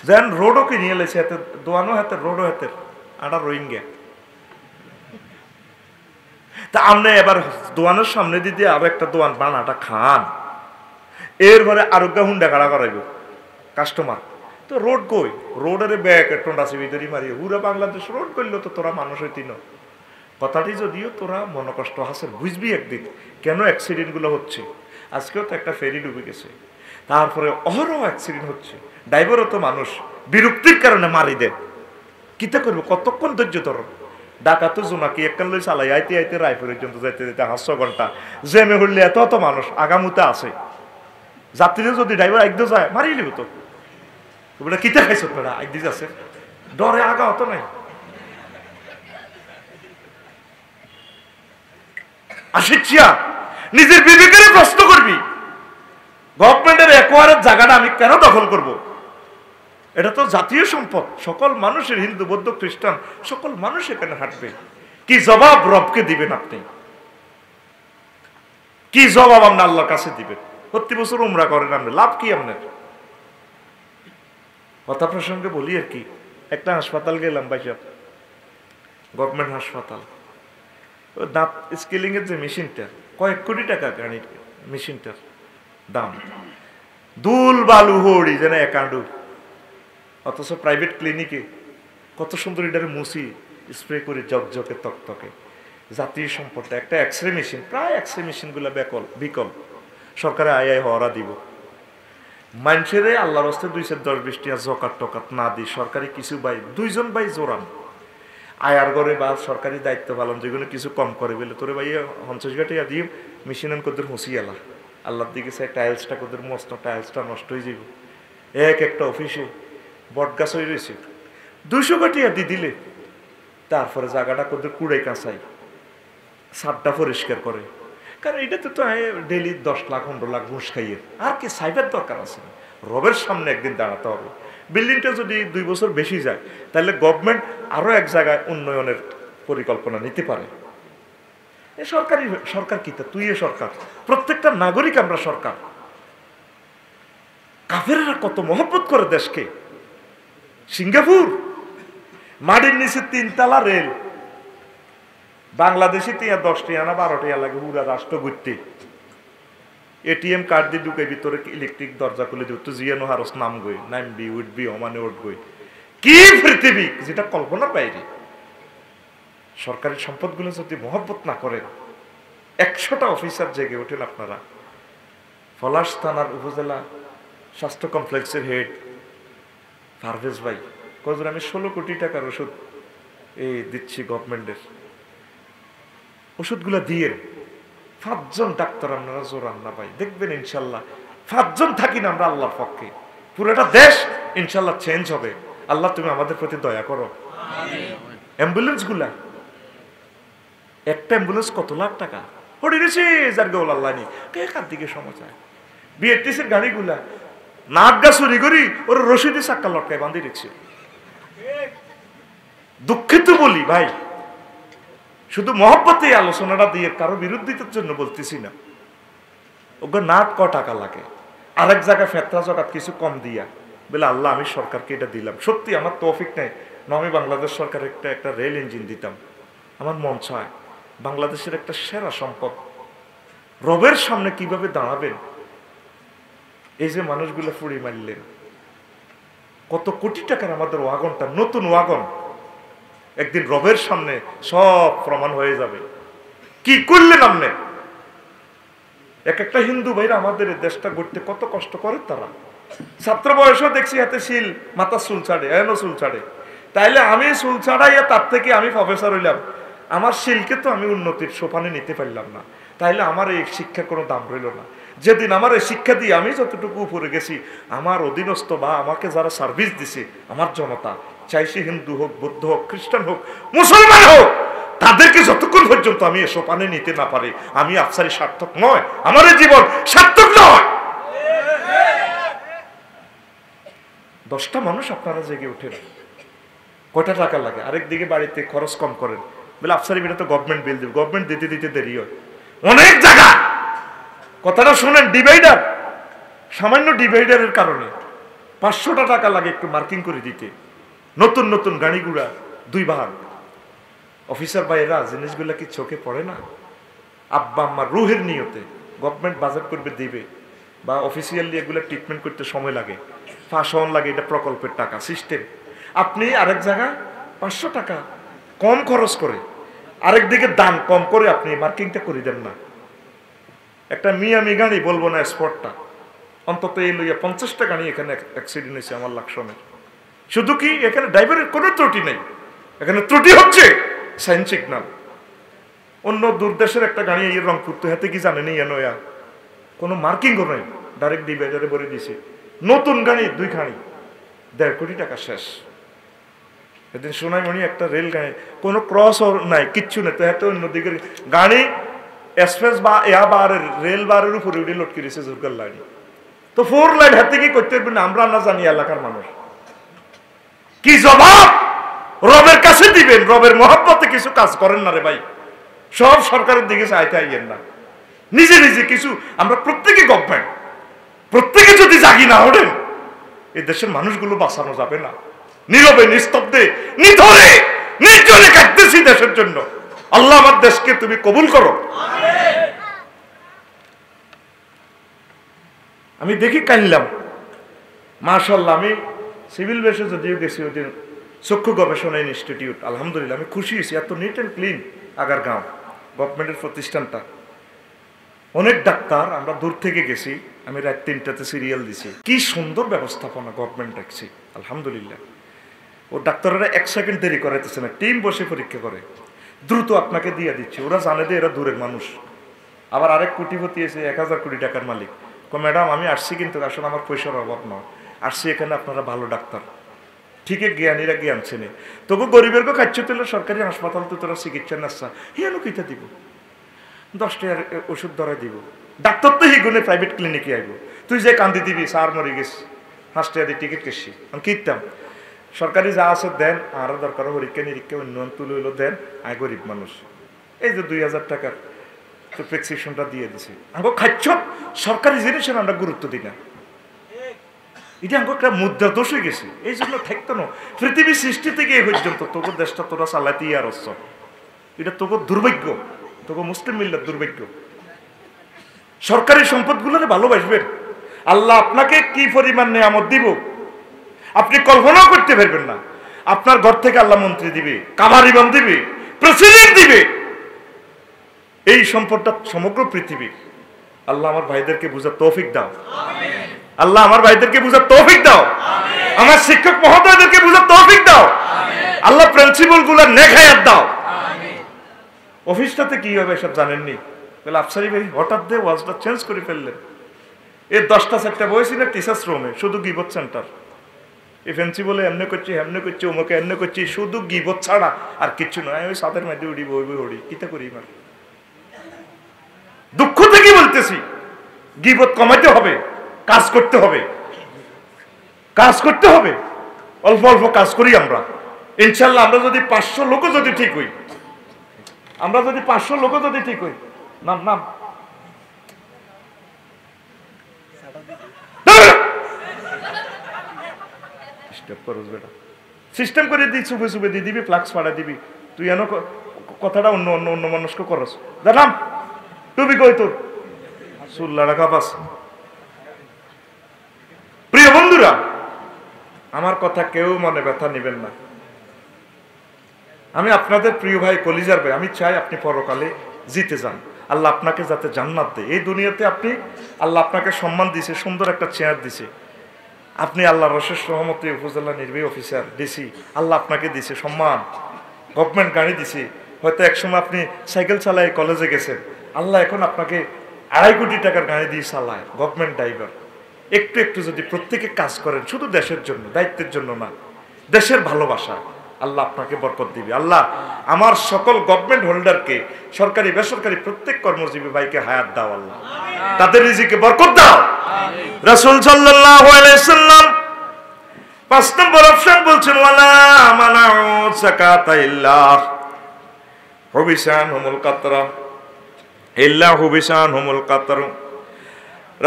যেন রোডও কিনে এলেছে, হাতে দোয়ানও হাতে রোডও হাতে আটা রোহিঙ্গা। তা আপনি এবার দোয়ানের সামনে দিতে আরো একটা দোয়ান বানাটা খান, এরপরে আরোগ্য হুন্ডা খাড়া করাইব কাস্টমার, তো রোড কই রোডের ব্যাগ টোন্ডাসি ভিতরে মারিয়ে পুরা বাংলাদেশ রোড করলো তো তোরা মানুষ হইতি না। কথাটি যদিও তোরা মনকষ্ট হাসের বুঝবি একদিন কেন অ্যাক্সিডেন্টগুলো হচ্ছে। আজকেও তো একটা ফেরি ডুবে গেছে, তারপরে অহরহ অ্যাক্সিডেন্ট হচ্ছে, ড্রাইভারও তো মানুষ বিরক্তির কারণে মারি দেয়। কিতা করবো, কতক্ষণ ধৈর্য ধরো। ডাকাতো জোনাকি একখান লই চালাই আইতে আইতে রায়পুর পর্যন্ত যাইতে যেতে 500 ঘন্টা জেমে হইলে এত অত মানুষ আগামুতে আছে, যাত্রীরা যদি ড্রাইভার একদিন যায় মারি লিব তো বলে কিতা খাইছ তোরা একদিন আছে, ডরে আগা হতো নাই। আসিচ্ছিয়া নিজের বিবেকের প্রশ্ন করবি, গভর্নমেন্টের একোয়ারের জায়গাটা আমি কেন দখল করব? এটা তো জাতীয় সম্পদ, সকল মানুষের, হিন্দু বৌদ্ধ খ্রিস্টান সকল মানুষ এখানে হাঁটবে। কি জবাব রবকে দিবেন আপনি? কি জবাব আপনি আল্লাহর কাছে দিবেন? প্রতি বছর উমরা করেন আপনি, লাভ কি আপনার? কথা প্রসঙ্গে বলি আর কি, একটা হাসপাতাল গেলাম ভাইসাব, গভর্নমেন্ট হাসপাতাল, দাঁত স্কেলিং এর যে মেশিনটা কয়েক কোটি টাকা গাড়ির মেশিনটার দাম, দুল বালু হড়ি যেন একান্ডু, অথচ প্রাইভেট ক্লিনিকে কত সুন্দর এটারে মুসি স্প্রে করে জকজকে তকতকে। জাতীয় সম্পদটা একটা এক্সরে মেশিন, প্রায় এক্সরে মেশিনগুলো বিকল, সরকারে আয় হওয়া দিব। মানুষের আল্লাহর হস্তে 210-20 টাকা জকাত টকাত না দিই, সরকারি কিছু ভাই 2জন ভাই জোরান আয়ার ঘরে বা সরকারি দায়িত্ব পালন যেগুলো কিছু কম করে বলে তোরে ভাই 50 টাকা দিয়ে মেশিন কোদের হুঁসি এলা আল্লাহর দিকে চাই টাইলসটা কোদের মস্ত, টাইলসটা নষ্ট হয়ে যাব। একটা অফিসে বট গাছ হয়ে রয়েছে 200 টাকা দিয়ে দিলে, তারপরে জায়গাটা কোদের কুড়াই কাঁচাই ছাদটা পরিষ্কার করে, কারণ এটা তো ডেলি 10 লাখ 15 লাখ ঘুষ খাইয়ে আর কি সাইবার দরকার আছে। রবের সামনে একদিন দাঁড়াতে হবে। বিল্ডিংটা যদি 2 বছর বেশি যায় তাহলে গভর্নমেন্ট আরো এক জায়গায় উন্নয়নের পরিকল্পনা নিতে পারে। সরকার কি তা তুই সরকার, প্রত্যেকটা নাগরিক আমরা সরকার। কাফেররা কত মহব্বত করে দেশকে। সিঙ্গাপুর মাটির নিচে 3 তলা রেল, বাংলাদেশে 10 টাকা না 12 টাকা লাগে পুরা রাষ্ট্র ঘুরতে। এটিএম কার্ড দিয়ে ঢুকে ভিতরে ইলেকট্রিক দরজা খুলে দিত, জিয়ানো হারস নাম গই নামবি উঠবি অমানে উঠবই, কি পৃথিবী যেটা কল্পনার বাইরে। সরকারি সম্পদগুলো যদি মহব্বত না করেন, 100টা অফিসার জেগে ওঠেন আপনারা। পলাশ থানার উপজেলা স্বাস্থ্য কমপ্লেক্সের হেড পারভেজ ভাই কজন আমি 16 কোটি টাকার ওষুধ দিচ্ছি গভর্নমেন্টের, ওষুধগুলো দিয়ে 5 জন ডাক্তার আপনারা জোরান না ভাই, দেখবেন ইনশাল্লাহ 5 জন থাকি না আমরা আল্লাহর পক্ষে, পুরোটা দেশ ইনশাল্লাহ চেঞ্জ হবে। আল্লাহ তুমি আমাদের প্রতি দয়া করো। অ্যাম্বুলেন্স গুলা, একটা অ্যাম্বুলেন্স কত লাখ টাকা হড়িয়েছে, যার গৌল আল্লাহ নি কে কার দিকে সমাচার। বিএটিসির গাড়িগুলা নাগা চুরি করি ওর রশিদি চাক্কা লটকায় বাঁধি রেখেছে। দুঃখিত বলি ভাই, শুধু মহব্বতে আলোচনাটা দিয়ে কারো বিরোধিতার জন্য বলতেছি না। ওগো নাক ক টাকা লাগে, আরেক জায়গায় ফেতরা জগাত কিছু কম দিয়া বলে আল্লাহ আমি সরকারকে এটা দিলাম, সত্যি আমার তৌফিক নেই না আমি বাংলাদেশ সরকার একটা রেল ইঞ্জিন দিতাম। আমার মন চায় বাংলাদেশের একটা সেরা সম্পদ রবের সামনে কিভাবে দাঁড়াবেন। এই যে মানুষগুলো ফুড়ি মারলেন, কত কোটি টাকার আমাদের ওয়াগনটা, নতুন ওয়াগন, একদিন রবের সামনে সব প্রমাণ হয়ে যাবে কি করলেন আপনি। একটা হিন্দু ভাইরা আমাদের দেশটা গড়তে কত কষ্ট করে তারা, ছাত্র বয়সও দেখছি হাতে শিল, মাথা চুল ছাড়ে, এনো চুল ছাড়ে। তাইলে আমি চুল ছাড়াইয়া তার থেকে আমি প্রফেসর হইলাম, আমার শিলকে তো আমি উন্নতির সোপানে নিতে পারলাম না, তাইলে আমার এই শিক্ষার কোনো দাম রইল না। যেদিন আমার এই শিক্ষা দিয়ে আমি যতটুকু উপরে গেছি, আমার অধীনস্থ বা আমাকে যারা সার্ভিস দিছে আমার জনতা, চাই সে হিন্দু হোক, বৌদ্ধ হোক, খ্রিস্টান হোক, মুসলমান হোক, তাদেরকে যতক্ষণ পর্যন্ত আমি এ সোপানে নিতে না পারি আমি আফসারি সার্থক নয়, আমার জীবন সার্থক নয়। 10টা মানুষ আপনারা জেগে ওঠেন, কয়টা টাকা লাগে, আরেক দিকে বাড়িতে খরচ কম করেন বলে আফসারি বিটা তো গভর্নমেন্ট বিল দেবে, গভর্নমেন্ট দিতে দিতে দেরি হয় অনেক জায়গা। কথাটা শুনেন, ডিভাইডার, সামান্য ডিভাইডারের কারণে 500টা টাকা লাগে একটু মার্কিং করে দিতে। নতুন নতুন গাড়িগুড়া 2 ভাগ, অফিসার ভাইয়েরা জিনিসগুলা কি চোখে পড়ে না? আব্বা আম্মার রুহের নিয়তে গভর্নমেন্ট বাজেট করবে দিবে, বা অফিসিয়ালি এগুলো ট্রিটমেন্ট করতে সময় লাগে, ফাঁসন লাগে, এটা প্রকল্পের টাকা সিস্টেম। আপনি আরেক জায়গায় 500 টাকা কম খরচ করে আরেক দিকে দাম কম করে আপনি মার্কিংটা করে দেন না। একটা মিয়ামি গাড়ি, বলবো না স্পটটা, অন্তত এই লইয়া 50টা গাড়ি এখানে অ্যাক্সিডেন্ট হয়েছে আমার লাকসনে। শুধু কি এখানে ড্রাইভারের কোনো ত্রুটি নেই, এখানে ত্রুটি হচ্ছে সাইন সিগন্যাল। অন্য দূরদেশের একটা গাড়ি এই রংপুর তো হাতে কি জানেন এনোয়া কোনো মার্কিংও নেই, ডাইরেক্ট ডিভাইডারে ভরে দিছে। নতুন গাড়ি 2 গাড়ি 1.5 কোটি টাকা শেষ। এদিন সোনাইমণি একটা রেল গাড়ি, কোনো ক্রস নাই, কিচ্ছু নেই, তো হাতে অন্যদিকে গাড়ি এক্সপ্রেস বা এয়া বারের রেল বারের উপরে উঠে লটকে দিয়েছে জোরকার লাইন। তো 4 লাইন হাতে কি করতে পারবেন আমরা না জানি এলাকার মানুষ। কি জবাব রবের কাছে দিবেন? রবের মহব্বতে কিছু কাজ করেন না রে ভাই, সব সরকারের দিকে চাইতে আইয়েন না, নিজে নিজে কিছু। আমরা প্রত্যেকে গভর্নমেন্ট, প্রত্যেকে যদি জাগি না ওঠেন এই দেশের মানুষগুলো বাঁচানো যাবে না। নীরবে নিস্তব্ধে নিধরে নির্জনে কাটতেছি দেশের জন্য। আল্লাহ আমার দেশকে তুমি কবুল করো। আমি দেখি কাইলাম মাশাআল্লাহ। আমি সিভিল বেসে যদিও গেছি ওই দিন চক্ষু গবেষণা ইনস্টিটিউট, আলহামদুলিল্লাহ আমি খুশি হয়েছি, এত নিট অ্যান্ড ক্লিন আগারগাঁও গভর্নমেন্টের প্রতিষ্ঠানটা। অনেক ডাক্তার, আমরা দূর থেকে গেছি, আমি রাত 3টাতে সিরিয়াল দিছি। কি সুন্দর ব্যবস্থাপনা গভর্নমেন্ট রাখছি আলহামদুলিল্লাহ। ও ডাক্তাররা 1 সেকেন্ড দেরি করাইতেছে না, টিম বসে পরীক্ষা করে দ্রুত আপনাকে দিয়ে দিচ্ছে। ওরা জানে যে এরা দূরের মানুষ। আবার আরেক কোটিপতি এসে 1000 কোটি টাকার মালিক, ম্যাডাম আমি আসছি কিন্তু আসলে আমার পয়সার অভাব নয়, আসছি এখানে আপনারা ভালো ডাক্তার, ঠিকই জ্ঞানীরা জ্ঞান চেনে, তবু গরিবের গো খাচ্ছ তুলে সরকারি হাসপাতাল তো তোরা চিকিৎসা নাচ্ছা হিয়ানো কিতা দিব, 10 টাকার ওষুধ ধরাই দিব। ডাক্তার তো হিগুনে প্রাইভেট ক্লিনিকে আইব, তুই যে কান্দি দিবি সার মরে গেছি 5 টাকা দিয়ে টিকিট কেসি। আমি কিনতাম সরকারি যা আছে দেন, আরও দরকার পরীক্ষা নিরীক্ষা উন্নয়ন তুলে হইলো দেন, আয় গরিব মানুষ এই যে 2000 টাকার তো প্রেসক্রিপশনটা দিয়ে দিছে। আমাকে খাচ্ছ সরকারি জিনিসের আমরা গুরুত্ব দিই না, এটা আমাকে একটা মুদ্রা দোষ হয়ে গেছে। এই জন্য থাকতো না পৃথিবীর সৃষ্টি থেকে এই পর্যন্ত তোকে দেশটা তোরা চালাতেই আর আসছ, এটা তোকে দুর্ভাগ্য, তোকে মুসলিম মিল্লার দুর্ভাগ্য। সরকারি সম্পদগুলোরে ভালোবাসবেন। আল্লাহ আপনাকে কি পরিমাণ নিয়ামত দিব আপনি কল্পনাও করতে পারবেন না। আপনার ঘর থেকে আল্লাহ মন্ত্রী দিবে, কামারিবান দিবে, প্রেসিডেন্ট দিবে, এই সম্পদটা সমগ্র পৃথিবীর। আল্লাহ আমার ভাইদেরকে বুঝার তৌফিক দাও, আল্লাহ আমার ভাইদেরকে বুঝার তৌফিক দাও, আমার শিক্ষক মহোদয়দেরকে বুঝার তৌফিক দাও, আল্লাহ প্রিন্সিপাল গুলার নেক হায়াত দাও। অফিসটাতে কি হবে সব জানেননি, বলে আফসারি ভাই হঠাৎ দিয়ে ওয়াজটা চেঞ্জ করে ফেললেন। এর 10টা 4টা বয়সী না টিচার্স রুমে শুধু গিবত সেন্টার, এই ফেন্সি বলে এমনি করছি হেমনে করছি ওমকে এমনি করছি, শুধু গিবত ছাড়া আর কিচ্ছু নয়। ওই সাদের মধ্যে উড়ি বই বই উড়ি কিতা করি মার, দুঃখ থেকে বলতেছি গিবত কমাইতে হবে, কাজ করতে হবে, কাজ করতে হবে। অল্প অল্প কাজ করি আমরা ইনশাল্লাহ। আমরা যদি 500 লোকও যদি ঠিক হই, আমরা যদি 500 লোকও যদি ঠিক হই, নাম নাম সিস্টেম করে দিই, চুপে চুপে দিয়ে দিবি, ফ্লাক্স পাড়া দিবি, তুই এন কথাটা অন্য অন্য অন্য মানুষকে করস। জানাম টুবি কই তোর সুল্লা রাখা পাস। প্রিয় বন্ধুরা, আমার কথা কেউ মনে ব্যথা নেবেন না। আমি আপনাদের প্রিয় ভাই, কলিজার ভাই। আমি চাই আপনি পরকালে জিতে যান, আল্লাহ আপনাকে যাতে জান্নাত দেয়। এই দুনিয়াতে আপনি আল্লাহ আপনাকে সম্মান দিছে, সুন্দর একটা চেয়ার দিছে, আপনি আল্লাহর অশেষ রহমতে উপজেলা নির্বাহী অফিসার ডিসি, আল্লাহ আপনাকে দিছে সম্মান, গভর্নমেন্ট গাড়ি দিছে। হয়তো একসময় আপনি সাইকেল চালায় কলেজে গেছেন, আল্লাহ এখন আপনাকে 2.5 কোটি টাকার গাড়ি দিয়ে চালায়, গভর্নমেন্ট ড্রাইভার। একটু একটু যদি প্রত্যেকে কাজ করেন, শুধু দেশের জন্য, দায়িত্বের জন্য না, দেশের ভালোবাসা, আল্লাহ আপনাকে বরকত দিবে। আল্লাহ আমার সকল গভর্নমেন্ট হোল্ডারকে, সরকারি বেসরকারি প্রত্যেক কর্মজীবী ভাইকে হায়াত দাও, আল্লাহ তাদের রিজিকে বরকত দাও। রাসূল সাল্লাল্লাহু আলাইহি সাল্লাম 5 নম্বর অপশন বলছেন, ওয়ালা মানাউ যাকাতা ইল্লা হুবিসানহুমুল কাতরা, ইল্লা হুবিসানহুমুল কাতর।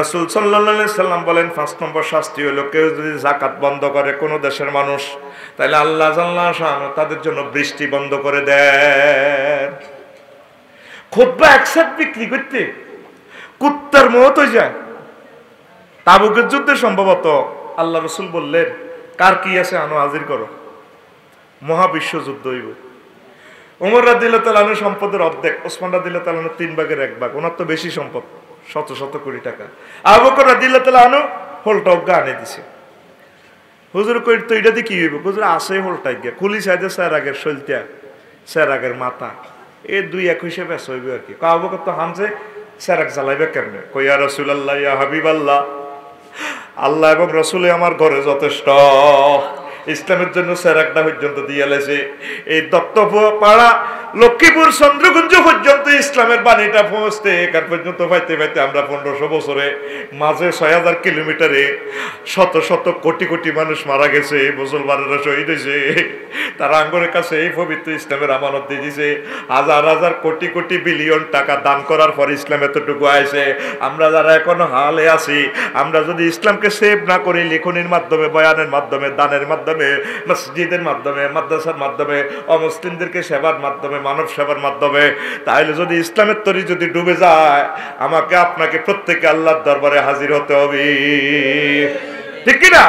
রাসূল সাল্লাল্লাহু আলাইহি সাল্লাম বলেন 5 নম্বর শাস্তি হলো, কেউ যদি যাকাত বন্ধ করে কোনো দেশের মানুষ, তাহলে আল্লাহ জাল্লাহ শাআনহু তাদের জন্য বৃষ্টি বন্ধ করে দেন। খুতবা একসাথে বিক্রি করতে কুত্তার মত হয়ে যায়, তাবুকের যুদ্ধে সম্ভবত আল্লাহ রসুল বললেন, কার কি আছে আনো হাজির করো, মহাবিশ্ব যুদ্ধ হইব। ওমর রাদিয়াল্লাহু তাআলা আনহু সম্পদের অর্ধেক, ওসমান রাদিয়াল্লাহু তাআলা আনহু 3/1 ওনার তো বেশি সম্পদ, শত শত কোটি টাকা। আবু বকর রাদিয়াল্লাহু তাআলা আনহু হোলটা অজ্ঞা আনে দিছে। হুজুর কই তো এটা দিয়ে কি হইব? হুজুর আছে হোলটা গিয়া খুলি সাইডে স্যার আগের শৈলটা, স্যার আগের মাথা, এ 2-1 হিসেবে বেশ হইব আর কি। আবু বকর তো হামছে স্যার এক জ্বালাইবে কেমনে? কই ইয়া রাসূলুল্লাহ, ইয়া হাবিবাল্লাহ, আল্লাহ এবং রসুলে আমার ঘরে যথেষ্ট, ইসলামের জন্য সেরাকটা পর্যন্ত দিয়ে লেছে। এই দত্তপাড়া লক্ষ্মীপুর চন্দ্রকুঞ্জ পর্যন্ত ইসলামের বাণীটা পৌঁছতে এখান পর্যন্ত পাইতে পাইতে আমরা 1500 বছরে মাঝে 6000 কিলোমিটারে শত শত কোটি কোটি মানুষ মারা গেছে, মুসলমানেরা শহীদ হয়েছে, তারা আঙ্গরের কাছে এই পবিত্র ইসলামের আমানত দিয়ে দিয়েছে। হাজার হাজার কোটি কোটি বিলিয়ন টাকা দান করার পর ইসলাম এতটুকু আইছে। আমরা যারা এখনো হালে আছি, আমরা যদি ইসলামকে সেভ না করি, লেখনের মাধ্যমে, বয়ানের মাধ্যমে, দানের মাধ্যমে, মসজিদের মাধ্যমে, মাদ্রাসার মাধ্যমে, অমুসলিমদেরকে সেবার মাধ্যমে, মানব সেবার মাধ্যমে, তাহলে যদি ইসলামের তরি যদি ডুবে যায়, আমাকে আপনাকে প্রত্যেকে আল্লাহর দরবারে হাজির হতে হবে, ঠিক কিনা?